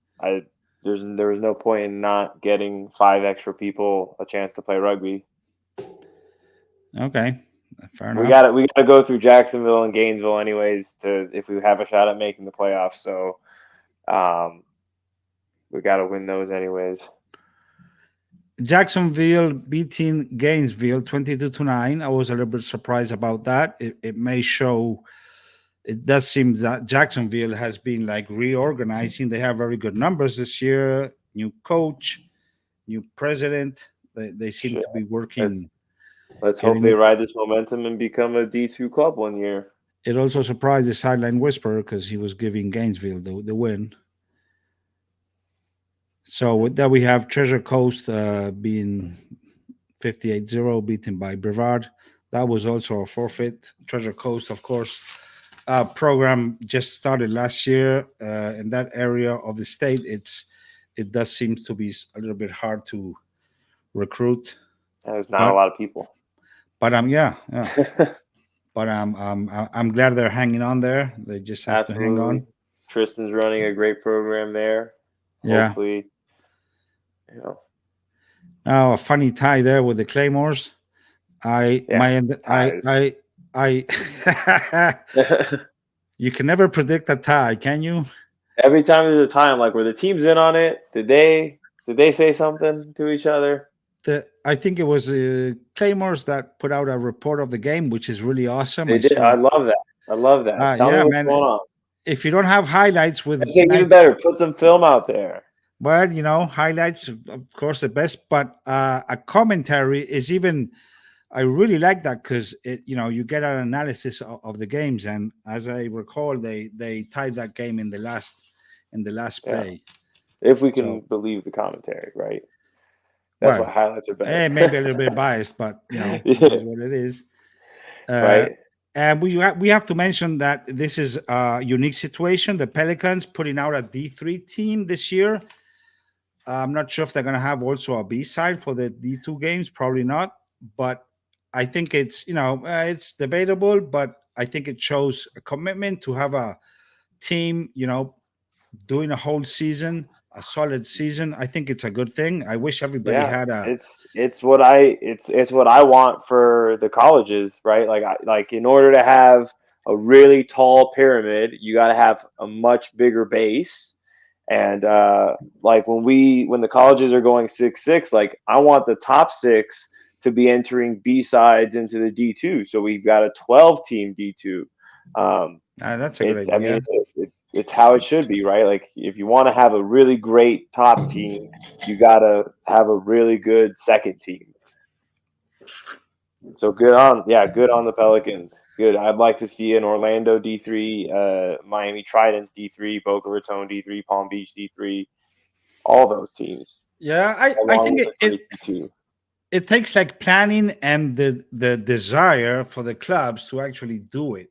there was no point in not getting 5 extra people a chance to play rugby. Okay, fair enough. We gotta go through Jacksonville and Gainesville anyways if we have a shot at making the playoffs. So, we gotta win those anyways. Jacksonville beating Gainesville 22-9. I was a little bit surprised about that. It may show. It does seem that Jacksonville has been like reorganizing. They have very good numbers this year. New coach, new president. They seem to be working. Let's hope they ride this momentum and become a D2 club one year. It also surprised the sideline whisperer because he was giving Gainesville the win. So with that, we have Treasure Coast being 58-0, beaten by Brevard. That was also a forfeit. Treasure Coast, of course, program just started last year in that area of the state. it does seem to be a little bit hard to recruit. There's not a lot of people. But yeah. But I'm glad they're hanging on there. They just have to hang on. Tristan's running a great program there. Yeah. Hopefully, you know. Oh, a funny tie there with the Claymores. You can never predict a tie, can you? Every time there's a tie, I'm like, were the teams in on it? Did they say something to each other? I think it was Claymores that put out a report of the game, which is really awesome. They did. I love that. Tell me what's going on. If you don't have highlights with, even better. Put some film out there. Well, highlights, of course, the best, but a commentary is even. I really like that because you get an analysis of the games, and as I recall, they tied that game in the last play. If we can believe the commentary, right? That's why highlights are better. Maybe a little bit biased, but that's what it is. Right. And we have to mention that this is a unique situation. The Pelicans putting out a D3 team this year. I'm not sure if they're going to have also a B side for the D2 games. Probably not. But I think it's it's debatable. But I think it shows a commitment to have a team, doing a whole season, a solid season. I think it's a good thing. I wish everybody had a. It's what I want for the colleges, right? Like in order to have a really tall pyramid, you got to have a much bigger base. And like when the colleges are going 6-6, like I want the top 6 to be entering B sides into the D2. So we've got a 12-team D2. That's a great idea. It's how it should be, right? Like if you want to have a really great top team, you got to have a really good second team. So good on the Pelicans. Good. I'd like to see an Orlando D3, Miami Tridents D3, Boca Raton D3, Palm Beach D3, all those teams. Yeah, I think it takes like planning and the desire for the clubs to actually do it.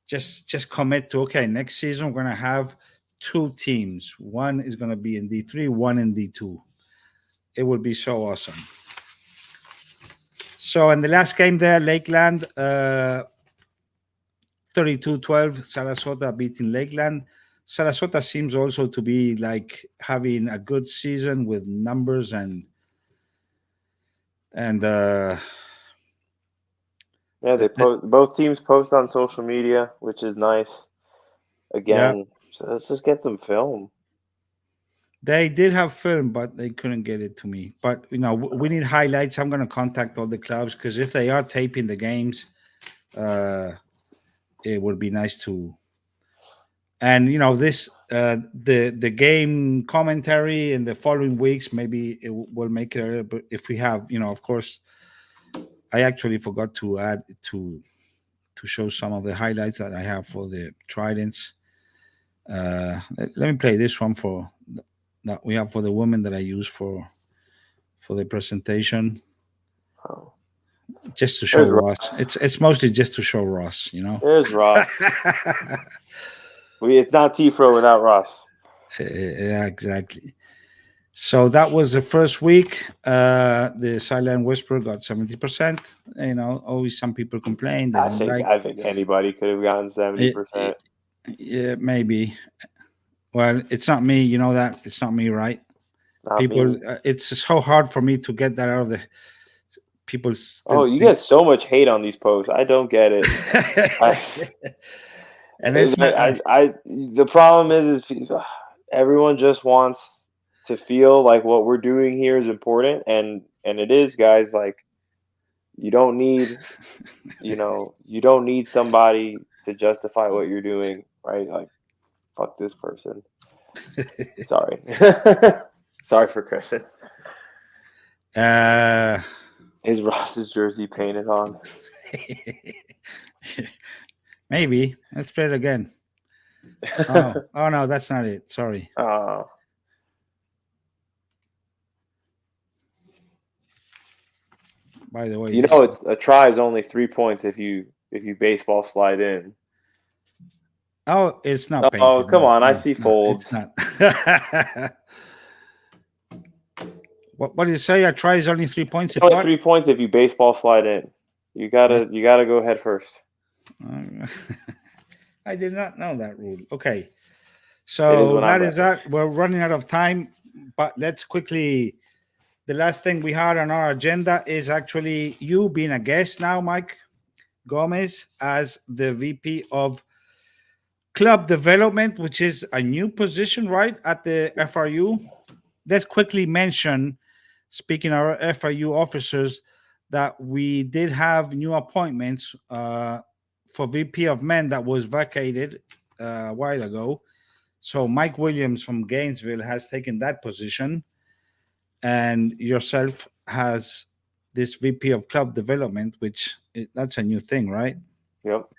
Just commit to, okay, next season we're going to have 2 teams. One is going to be in D3, one in D2. It would be so awesome. So in the last game there, Lakeland, 32-12, Sarasota beating Lakeland. Sarasota seems also to be like having a good season with numbers and both teams post on social media, which is nice. Again, so let's just get some film. They did have film, but they couldn't get it to me. But we need highlights. I'm going to contact all the clubs because if they are taping the games, it would be nice to. And this the game commentary in the following weeks, maybe it will make it. But if we have, of course, I actually forgot to add to show some of the highlights that I have for the Tridents. Let me play this one that we have for the women that I use for the presentation. Oh. Just to show Ross. It's mostly just to show Ross, There's Ross. It's not T-Pro without Ross. Yeah, exactly. So that was the first week. The Silent Whisper got 70%. Always some people complain. I think anybody could have gotten 70%. Yeah, maybe. Well, it's not me. You know that. It's not me, right? People, it's so hard for me to get that out of the people. You get so much hate on these posts. I don't get it. The problem is everyone just wants to feel like what we're doing here is important, and it is, guys. Like you don't need, you don't need somebody to justify what you're doing, right? Like, fuck this person. Sorry. Sorry for Christian. Is Ross's jersey painted on? Maybe. Let's play it again. Oh no, that's not it. Sorry. Oh. By the way, it's a try is only 3 points if you baseball slide in. Oh, it's not painted. Oh, come no, on, I no, see no, folds. it's not. What did you say? I try is only 3 points. It's If only what? 3 points if you baseball slide in. You gotta go head first. I did not know that rule. Okay. It is So when I'm that is ready. that. We're running out of time, but let's quickly. The last thing we had on our agenda is actually you being a guest now, Mike Gomez, as the VP of Club Development, which is a new position, right, at the FRU. Let's quickly mention, speaking of our FRU officers, that we did have new appointments for VP of Men that was vacated a while ago. So Mike Williams from Gainesville has taken that position, and yourself has this VP of Club Development, that's a new thing, right? Yep.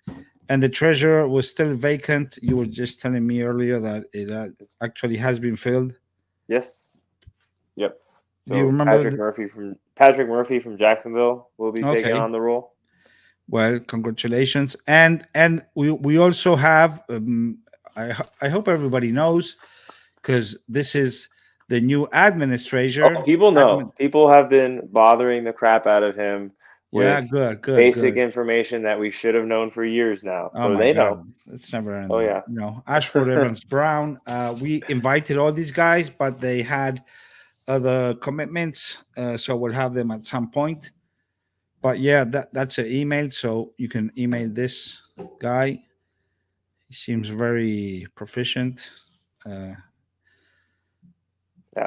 And the treasurer was still vacant. You were just telling me earlier that it actually has been filled. Yes. Yep. Do you So remember Patrick Murphy from Jacksonville will be taking Okay. on the role. Well, congratulations. And we also have I hope everybody knows, because this is the new administrator. Oh, people know. People have been bothering the crap out of him Yeah, with good. basic information that we should have known for years now. Oh So my they God, know. it's never ending. Oh, yeah. Ashford, Evans, Brown. We invited all these guys, but they had other commitments, so we'll have them at some point. But yeah, that's an email, so you can email this guy. He seems very proficient. Yeah.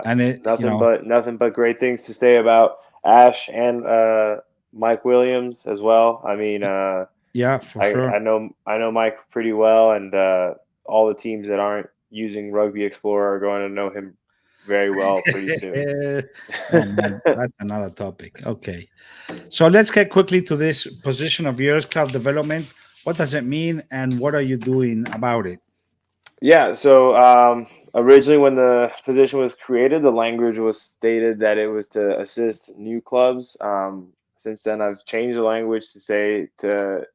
And nothing but great things to say about Ash and Mike Williams as well. I mean, yeah, for sure. I know Mike pretty well, and all the teams that aren't using Rugby Explorer are going to know him very well pretty soon. Oh, man, that's another topic. Okay, so let's get quickly to this position of yours, Club Development. What does it mean, and what are you doing about it? Yeah, so originally when the position was created, the language was stated that it was to assist new clubs. Since then, I've changed the language to say to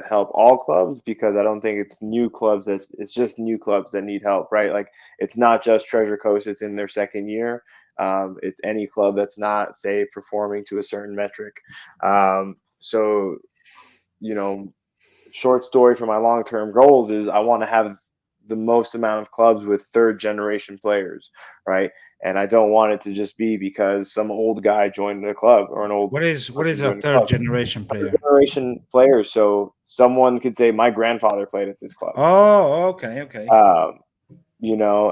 help all clubs, because I don't think it's new clubs it's just new clubs that need help, right? Like, it's not just Treasure Coast; it's in their second year. It's any club that's not, say, performing to a certain metric. So, short story for my long-term goals is I want to have the most amount of clubs with third generation players, right? And I don't want it to just be because some old guy joined the club or an old. What is a third generation player? Generation players. So someone could say my grandfather played at this club. Oh, okay.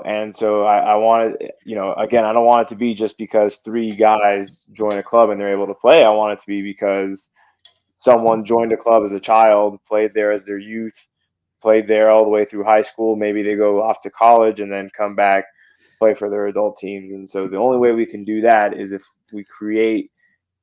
And so I wanted, again, I don't want it to be just because 3 guys join a club and they're able to play. I want it to be because someone joined a club as a child, played there as their youth, played there all the way through high school. Maybe they go off to college and then come back, play for their adult teams. And so the only way we can do that is if we create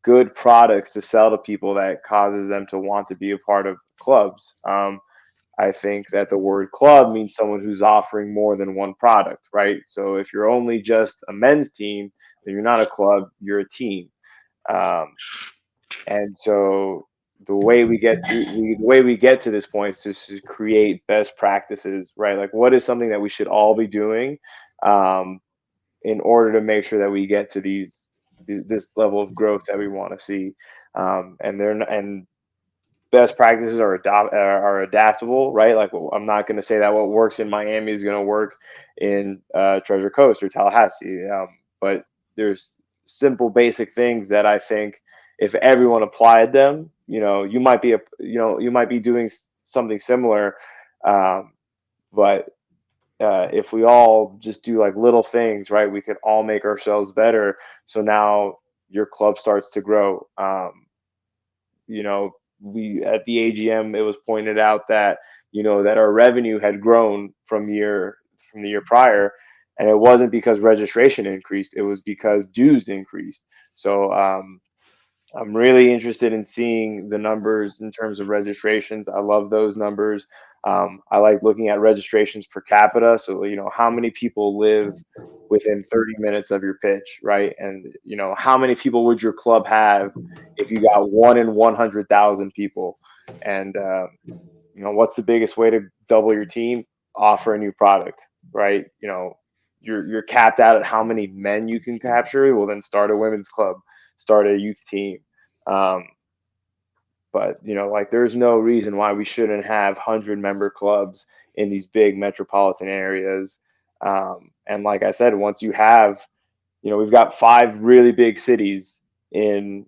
good products to sell to people that causes them to want to be a part of clubs. I think that the word club means someone who's offering more than one product, right? So if you're only just a men's team, then you're not a club, you're a team. And so the way we get to this point is just to create best practices, right? Like, what is something that we should all be doing in order to make sure that we get to this level of growth that we want to see. And best practices are adaptable, right? Like, I'm not going to say that what works in Miami is going to work in Treasure Coast or Tallahassee, but there's simple, basic things that I think if everyone applied them, you might be doing something similar, but if we all just do like little things, right, we could all make ourselves better. So now your club starts to grow. We at the AGM, it was pointed out that that our revenue had grown from the year prior, and it wasn't because registration increased; it was because dues increased. So I'm really interested in seeing the numbers in terms of registrations. I love those numbers. I like looking at registrations per capita. So, how many people live within 30 minutes of your pitch, right? And, how many people would your club have if you got 1 in 100,000 people? And, what's the biggest way to double your team? Offer a new product, right? You're capped out at how many men you can capture. Well, then start a women's club, start a youth team. But like, there's no reason why we shouldn't have 100-member clubs in these big metropolitan areas. And like I said, once you have, we've got 5 really big cities in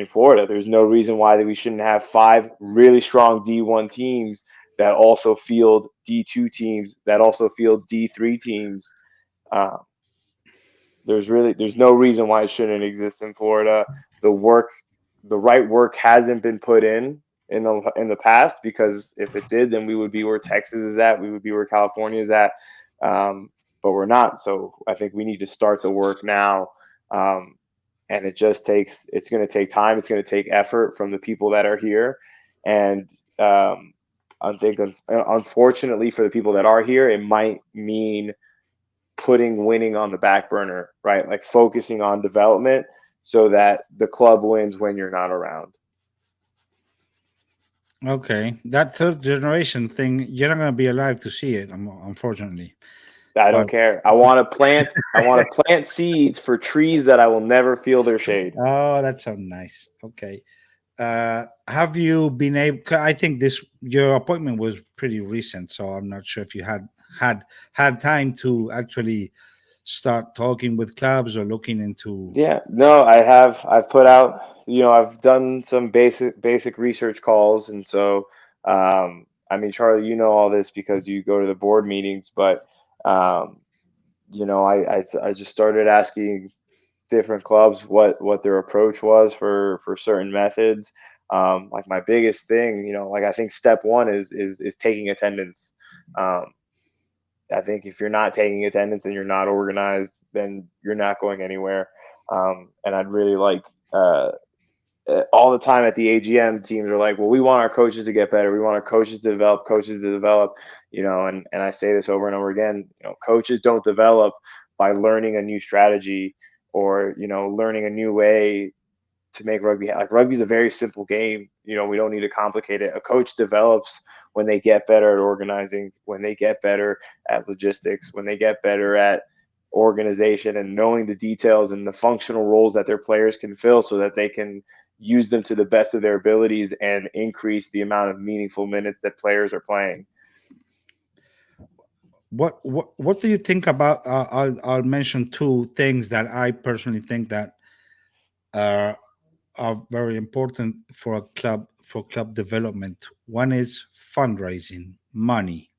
Florida. There's no reason why we shouldn't have 5 really strong D1 teams that also field D2 teams, that also field D3 teams. There's no reason why it shouldn't exist in Florida. The right work hasn't been put in the past, because if it did, then we would be where Texas is at, we would be where California is at, but we're not. So I think we need to start the work now, and it's going to take time. It's going to take effort from the people that are here, and I think, unfortunately, for the people that are here, it might mean putting winning on the back burner, right? Like focusing on development so that the club wins when you're not around. Okay, that third generation thing, you're not going to be alive to see it, unfortunately. I don't care. I want to plant seeds for trees that I will never feel their shade. Oh, that sounds nice. Okay. Have you been able? I think your appointment was pretty recent, so I'm not sure if you had time to actually start talking with clubs or looking into. Yeah, no, I have. I've put out. I've done some basic research calls, and so I mean, Charlie, all this because you go to the board meetings, but I just started asking different clubs what their approach was for certain methods. Like my biggest thing, like I think step one is taking attendance. I think if you're not taking attendance and you're not organized, then you're not going anywhere. And I'd really like all the time at the AGM, teams are like, well, we want our coaches to get better. We want our coaches to develop, and I say this over and over again, coaches don't develop by learning a new strategy or, learning a new way to make rugby. Like rugby is a very simple game. We don't need to complicate it. A coach develops when they get better at organizing, when they get better at logistics, when they get better at organization and knowing the details and the functional roles that their players can fill so that they can use them to the best of their abilities and increase the amount of meaningful minutes that players are playing. What do you think about? I'll mention 2 things that I personally think that are very important for club development. One is fundraising, money,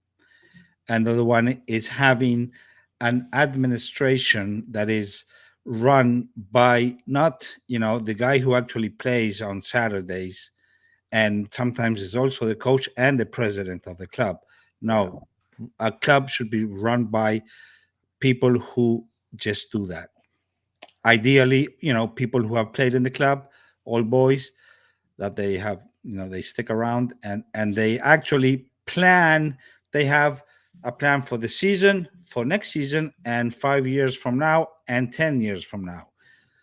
and the other one is having an administration that is run by not the guy who actually plays on Saturdays, and sometimes is also the coach and the president of the club. No, a club should be run by people who just do that. Ideally, people who have played in the club, all boys, that they have, they stick around and they actually plan. They have a plan for the season, for next season, and 5 years from now, and 10 years from now.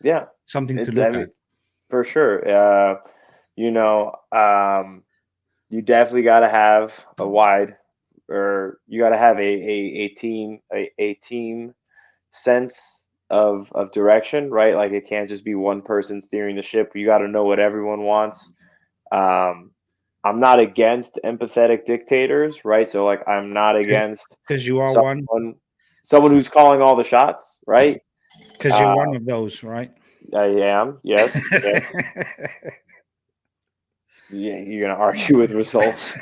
Yeah, something to look at. For sure. You definitely got to have you got to have a team sense of direction, right? Like it can't just be one person steering the ship. You got to know what everyone wants. I'm not against empathetic dictators, right? So like I'm not against, because you are someone who's calling all the shots, right? Because you're one of those, right? I am, yes. Yeah, you're gonna argue with results.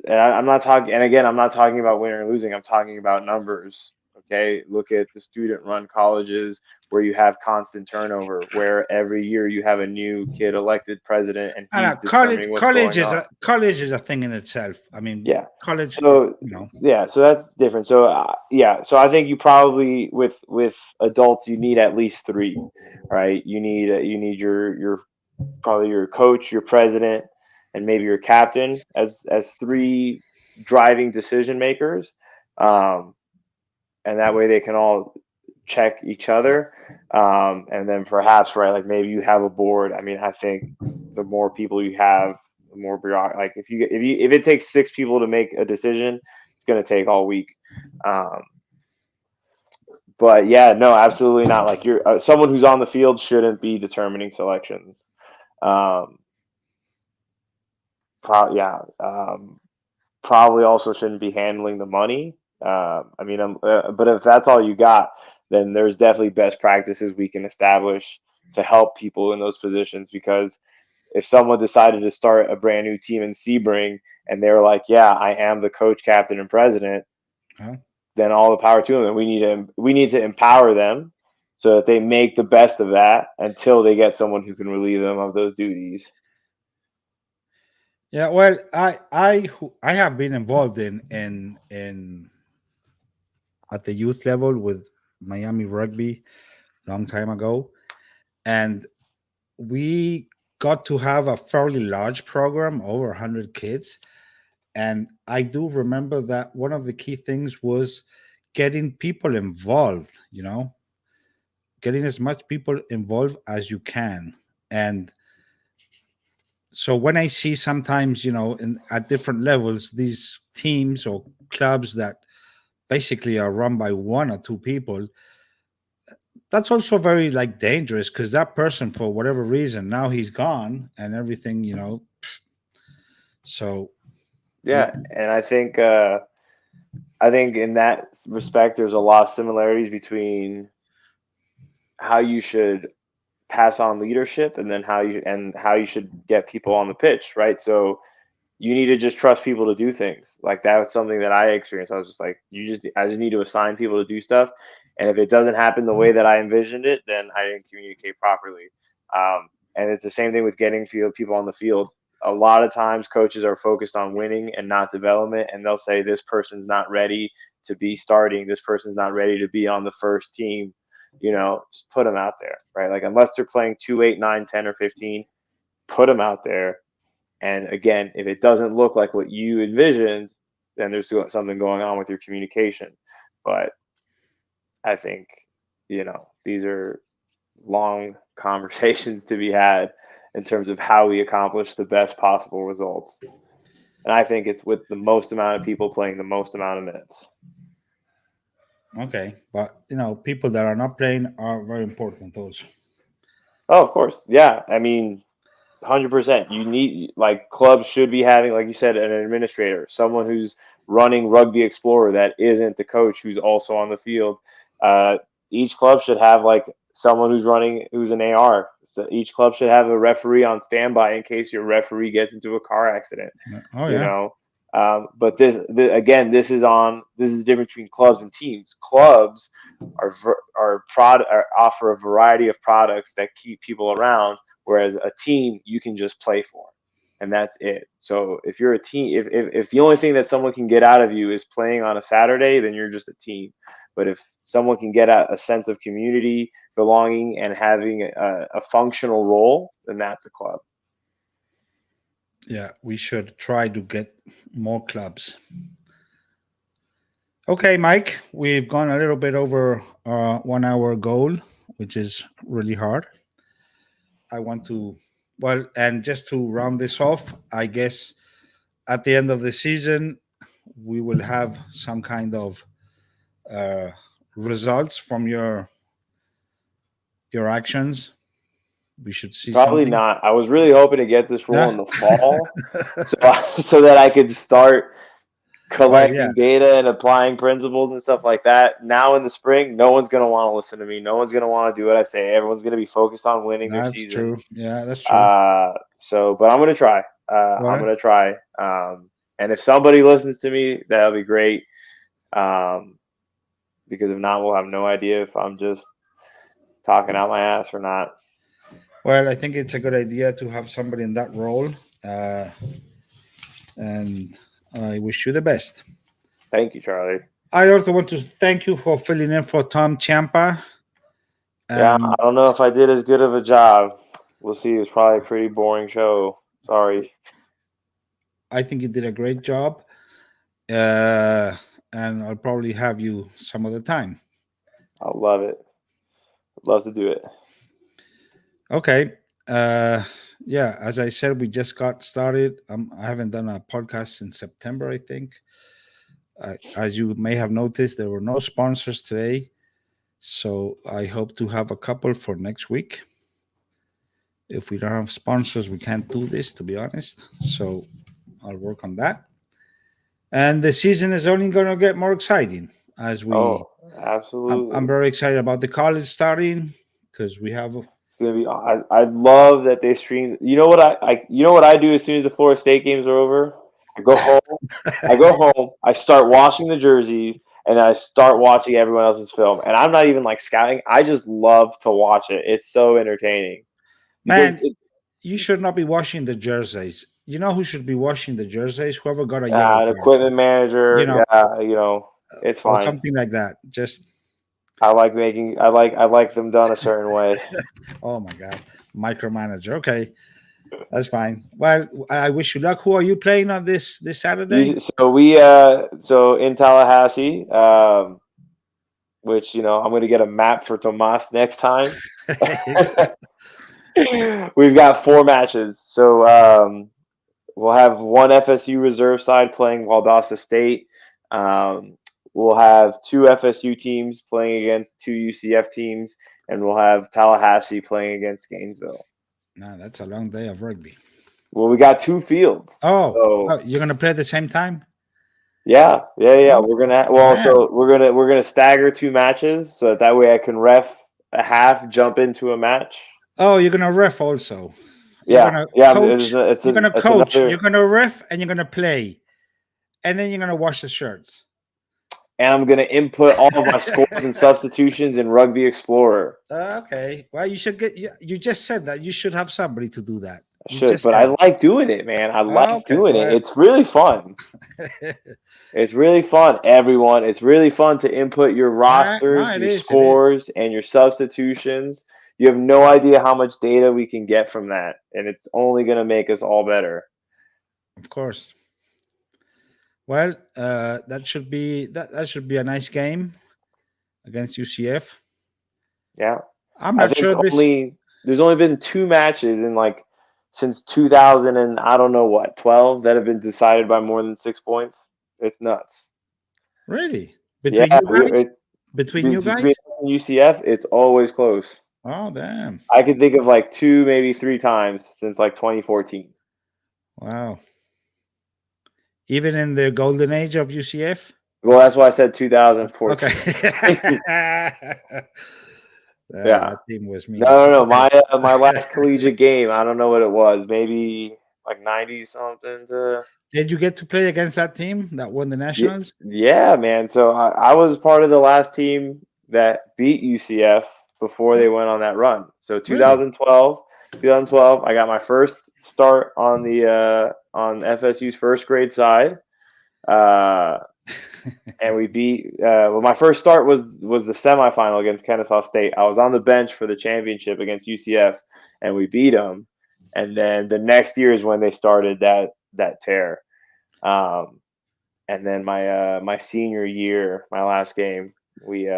And I'm not talking, and again, I'm not talking about winning or losing. I'm talking about numbers. Okay, look at the student-run colleges where you have constant turnover, where every year you have a new kid elected president, and college is a thing in itself. I mean, yeah, college. So yeah, so that's different. So so I think you probably with adults you need at least 3, right? You need your probably your coach, your president, and maybe your captain as 3 driving decision makers. And that way they can all check each other. And then perhaps, right, like maybe you have a board. I mean, I think the more people you have, the more like if it takes 6 people to make a decision, it's going to take all week. But yeah, no, absolutely not. Like you're someone who's on the field shouldn't be determining selections. Probably also shouldn't be handling the money. But if that's all you got, then there's definitely best practices we can establish to help people in those positions. Because if someone decided to start a brand new team in Sebring and they're like, "Yeah, I am the coach, captain, and president," then all the power to them. And we need to empower them so that they make the best of that until they get someone who can relieve them of those duties. Yeah, well, I have been involved in at the youth level with Miami Rugby long time ago, and we got to have a fairly large program, over 100 kids. And I do remember that one of the key things was getting people involved, getting as much people involved as you can. And so when I see sometimes, at different levels, these teams or clubs that basically are run by 1 or 2 people, that's also very like dangerous, because that person, for whatever reason, now he's gone and everything, so Yeah, and I think in that respect, there's a lot of similarities between how you should pass on leadership and then how you should get people on the pitch, right? So you need to just trust people to do things. Like that was something that I experienced. I was just like, I just need to assign people to do stuff, and if it doesn't happen the way that I envisioned it, then I didn't communicate properly. And it's the same thing with getting people on the field. A lot of times coaches are focused on winning and not development, and they'll say this person's not ready to be starting, this person's not ready to be on the first team. Just put them out there, right? Like unless they're playing 2, 8, 9, 10, or 15, put them out there. And again, if it doesn't look like what you envisioned, then there's something going on with your communication. But I think, these are long conversations to be had in terms of how we accomplish the best possible results. And I think it's with the most amount of people playing the most amount of minutes. okay. But people that are not playing are very important also. Oh, of course. Yeah. I mean, 100%. You need, like, clubs should be having, like you said, an administrator, someone who's running Rugby Explorer that isn't the coach who's also on the field. Each club should have like someone who's an AR. So each club should have a referee on standby in case your referee gets into a car accident. Oh yeah. But this is the difference between clubs and teams. Clubs offer a variety of products that keep people around, whereas a team you can just play for, and that's it. So if you're a team, if the only thing that someone can get out of you is playing on a Saturday, then you're just a team. But if someone can get a sense of community, belonging, and having a functional role, then that's a club. Yeah, we should try to get more clubs. Okay, Mike, we've gone a little bit over our 1 hour goal, which is really hard. I want to, and just to round this off, I guess at the end of the season, we will have some kind of results from your actions. We should see Probably something. not. I was really hoping to get this rule in the fall so that I could start collecting data and applying principles and stuff like that. Now in the spring, no one's going to want to listen to me. No one's going to want to do what I say. Everyone's going to be focused on winning their season. That's true. Yeah, that's true. But I'm going to try. I'm going to try. And if somebody listens to me, that'll be great. Because if not, we'll have no idea if I'm just talking out my ass or not. Well, I think it's a good idea to have somebody in that role. And I wish you the best. Thank you, Charlie. I also want to thank you for filling in for Tom Ciampa. Yeah, I don't know if I did as good of a job. We'll see. It was probably a pretty boring show. Sorry. I think you did a great job. And I'll probably have you some other time. I'll love it. I'd love to do it. Okay. Yeah, as I said, we just got started. I haven't done a podcast since September, I think. As you may have noticed, there were no sponsors today, so I hope to have a couple for next week. If we don't have sponsors, we can't do this, to be honest. So I'll work on that. And the season is only going to get more exciting as we. Oh, I'm absolutely. very excited about the college starting because we have. It's gonna be. I love that they stream. You know what you know what I do as soon as the Florida State games are over? I go home. I go home. I start washing the jerseys, and I start watching everyone else's film. And I'm not even like scouting. I just love to watch it. It's so entertaining. Because Man, you should not be washing the jerseys. You know who should be washing the jerseys? Whoever got a yellow an card, equipment manager, you know, it's or fine. something like that. Just I like them done a certain way. oh my god, micromanager. Okay, that's fine. Well, I wish you luck. Who are you playing on this Saturday? So in Tallahassee, which I'm going to get a map for Tomas next time. We've got 4 matches, so we'll have one FSU reserve side playing Valdosta State. We'll have 2 FSU teams playing against 2 UCF teams, and we'll have Tallahassee playing against Gainesville. No, that's a long day of rugby. Well, we got 2 fields. Oh, you're gonna play at the same time? Yeah. Oh, We're gonna man. so we're gonna stagger 2 matches so that way I can ref a half, jump into a match. Oh, you're gonna ref also. Yeah, Coach, it's you're gonna coach. another, You're gonna ref, and you're gonna play, and then you're gonna wash the shirts. and I'm gonna input all of my scores and substitutions in Rugby Explorer. Okay. Well, you should get. You just said that you should have somebody to do that. I should, but I like doing it, man. I like doing it. It's really fun. It's really fun, everyone. It's really fun to input your rosters, your scores, and your substitutions. You have no idea how much data we can get from that, and it's only going to make us all better. Of course. Well, that should be a nice game against UCF. Yeah, I'm not sure. There's only been 2 matches in since 2000 and I don't know what 12 that have been decided by more than 6 points. It's nuts. Really? Between you guys? Between UCF, it's always close. Oh, damn. I can think of 2, maybe 3 times since 2014. Wow. Even in the golden age of UCF? Well, that's why I said 2014. Okay. Yeah. That team was me. No. My last collegiate game, I don't know what it was. Maybe 90 something. Did you get to play against that team that won the nationals? Yeah, man. So I was part of the last team that beat UCF before they went on that run. So 2012, I got my first start on the on FSU's first grade side. And we beat. My first start was the semifinal against Kennesaw State. I was on the bench for the championship against UCF, and we beat them. And then the next year is when they started that tear. And then my senior year, my last game, we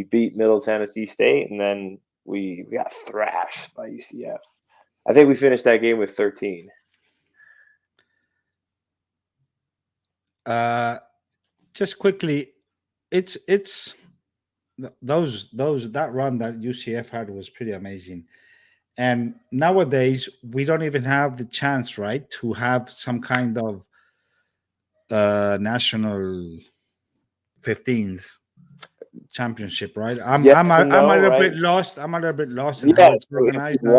beat Middle Tennessee State, and then we got thrashed by UCF. I think we finished that game with 13. Just quickly, it's that run that UCF had was pretty amazing, and nowadays we don't even have the chance, right, to have some kind of national 15s championship, right? I'm a little bit lost. I'm a little bit lost in how it's organized. If we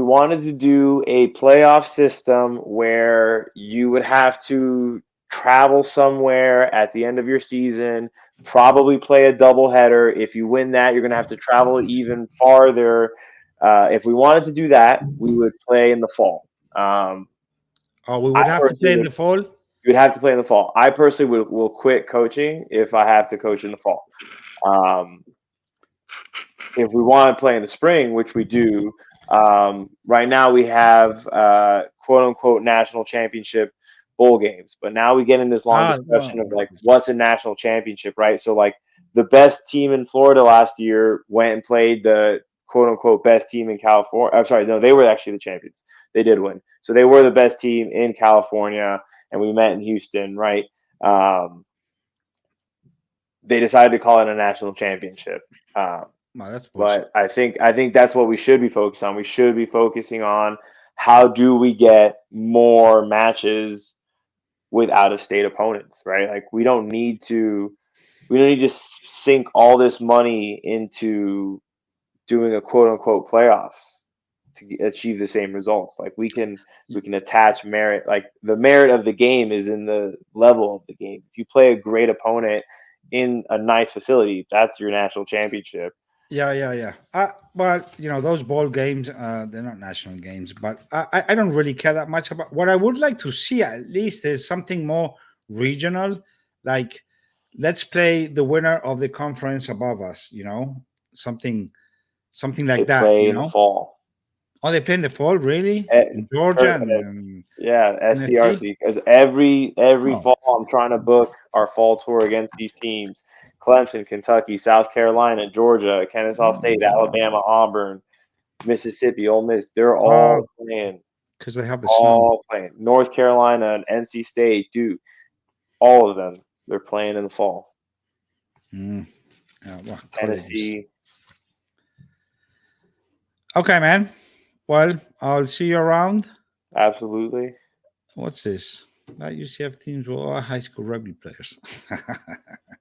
wanted to do a playoff system where you would have to travel somewhere at the end of your season, probably play a doubleheader. If you win that, you're going to have to travel even farther. If we wanted to do that, we would play in the fall. We would have to play in the fall? You would have to play in the fall. I personally will quit coaching if I have to coach in the fall. If we want to play in the spring, which we do, right now we have quote-unquote national championship bowl games, but now we get in this long discussion of what's a national championship, right? So the best team in Florida last year went and played the quote unquote best team in California. I'm sorry, no, they were actually the champions. They did win, so they were the best team in California, and we met in Houston, right? They decided to call it a national championship. Well, that's bullshit. But I think that's what we should be focused on. We should be focusing on how do we get more matches with out-of-state opponents, right? Like we don't need to sink all this money into doing a quote-unquote playoffs to achieve the same results. Like we can attach merit. Like the merit of the game is in the level of the game. If you play a great opponent in a nice facility, that's your national championship. Yeah. But those ball games, they're not national games. But I don't really care that much about. What I would like to see at least is something more regional. Like, let's play the winner of the conference above us. Something like They that. play in the fall. Oh, they play in the fall, really? At- In Georgia and Yeah, NSC? SCRC. Because every Oh. fall, I'm trying to book our fall tour against these teams: Clemson, Kentucky, South Carolina, Georgia, Kennesaw State, Alabama, Auburn, Mississippi, Ole Miss. They're all playing. because they have the snow. All playing. North Carolina and NC State, Duke. All of them. They're playing in the fall. Yeah, well, Tennessee. Okay, man. Well, I'll see you around. Absolutely. What's this? That UCF teams were all high school rugby players.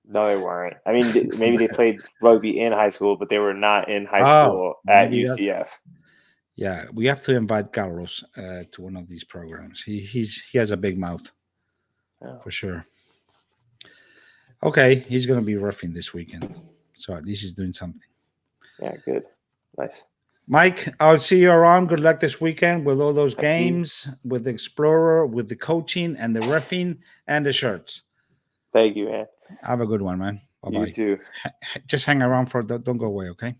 No, they weren't. I mean, maybe they played rugby in high school, but they were not in high school at maybe UCF. Yeah, we have to invite Carlos to one of these programs. He has a big mouth, for sure. Okay, he's gonna be roughing this weekend, so at least he's doing something. Yeah, good, nice. Mike, I'll see you around. Good luck this weekend with all those games, with the Explorer, with the coaching and the reffing and the shirts. Thank you, man. Have a good one, man. Bye-bye. You too. Just hang around don't go away, okay?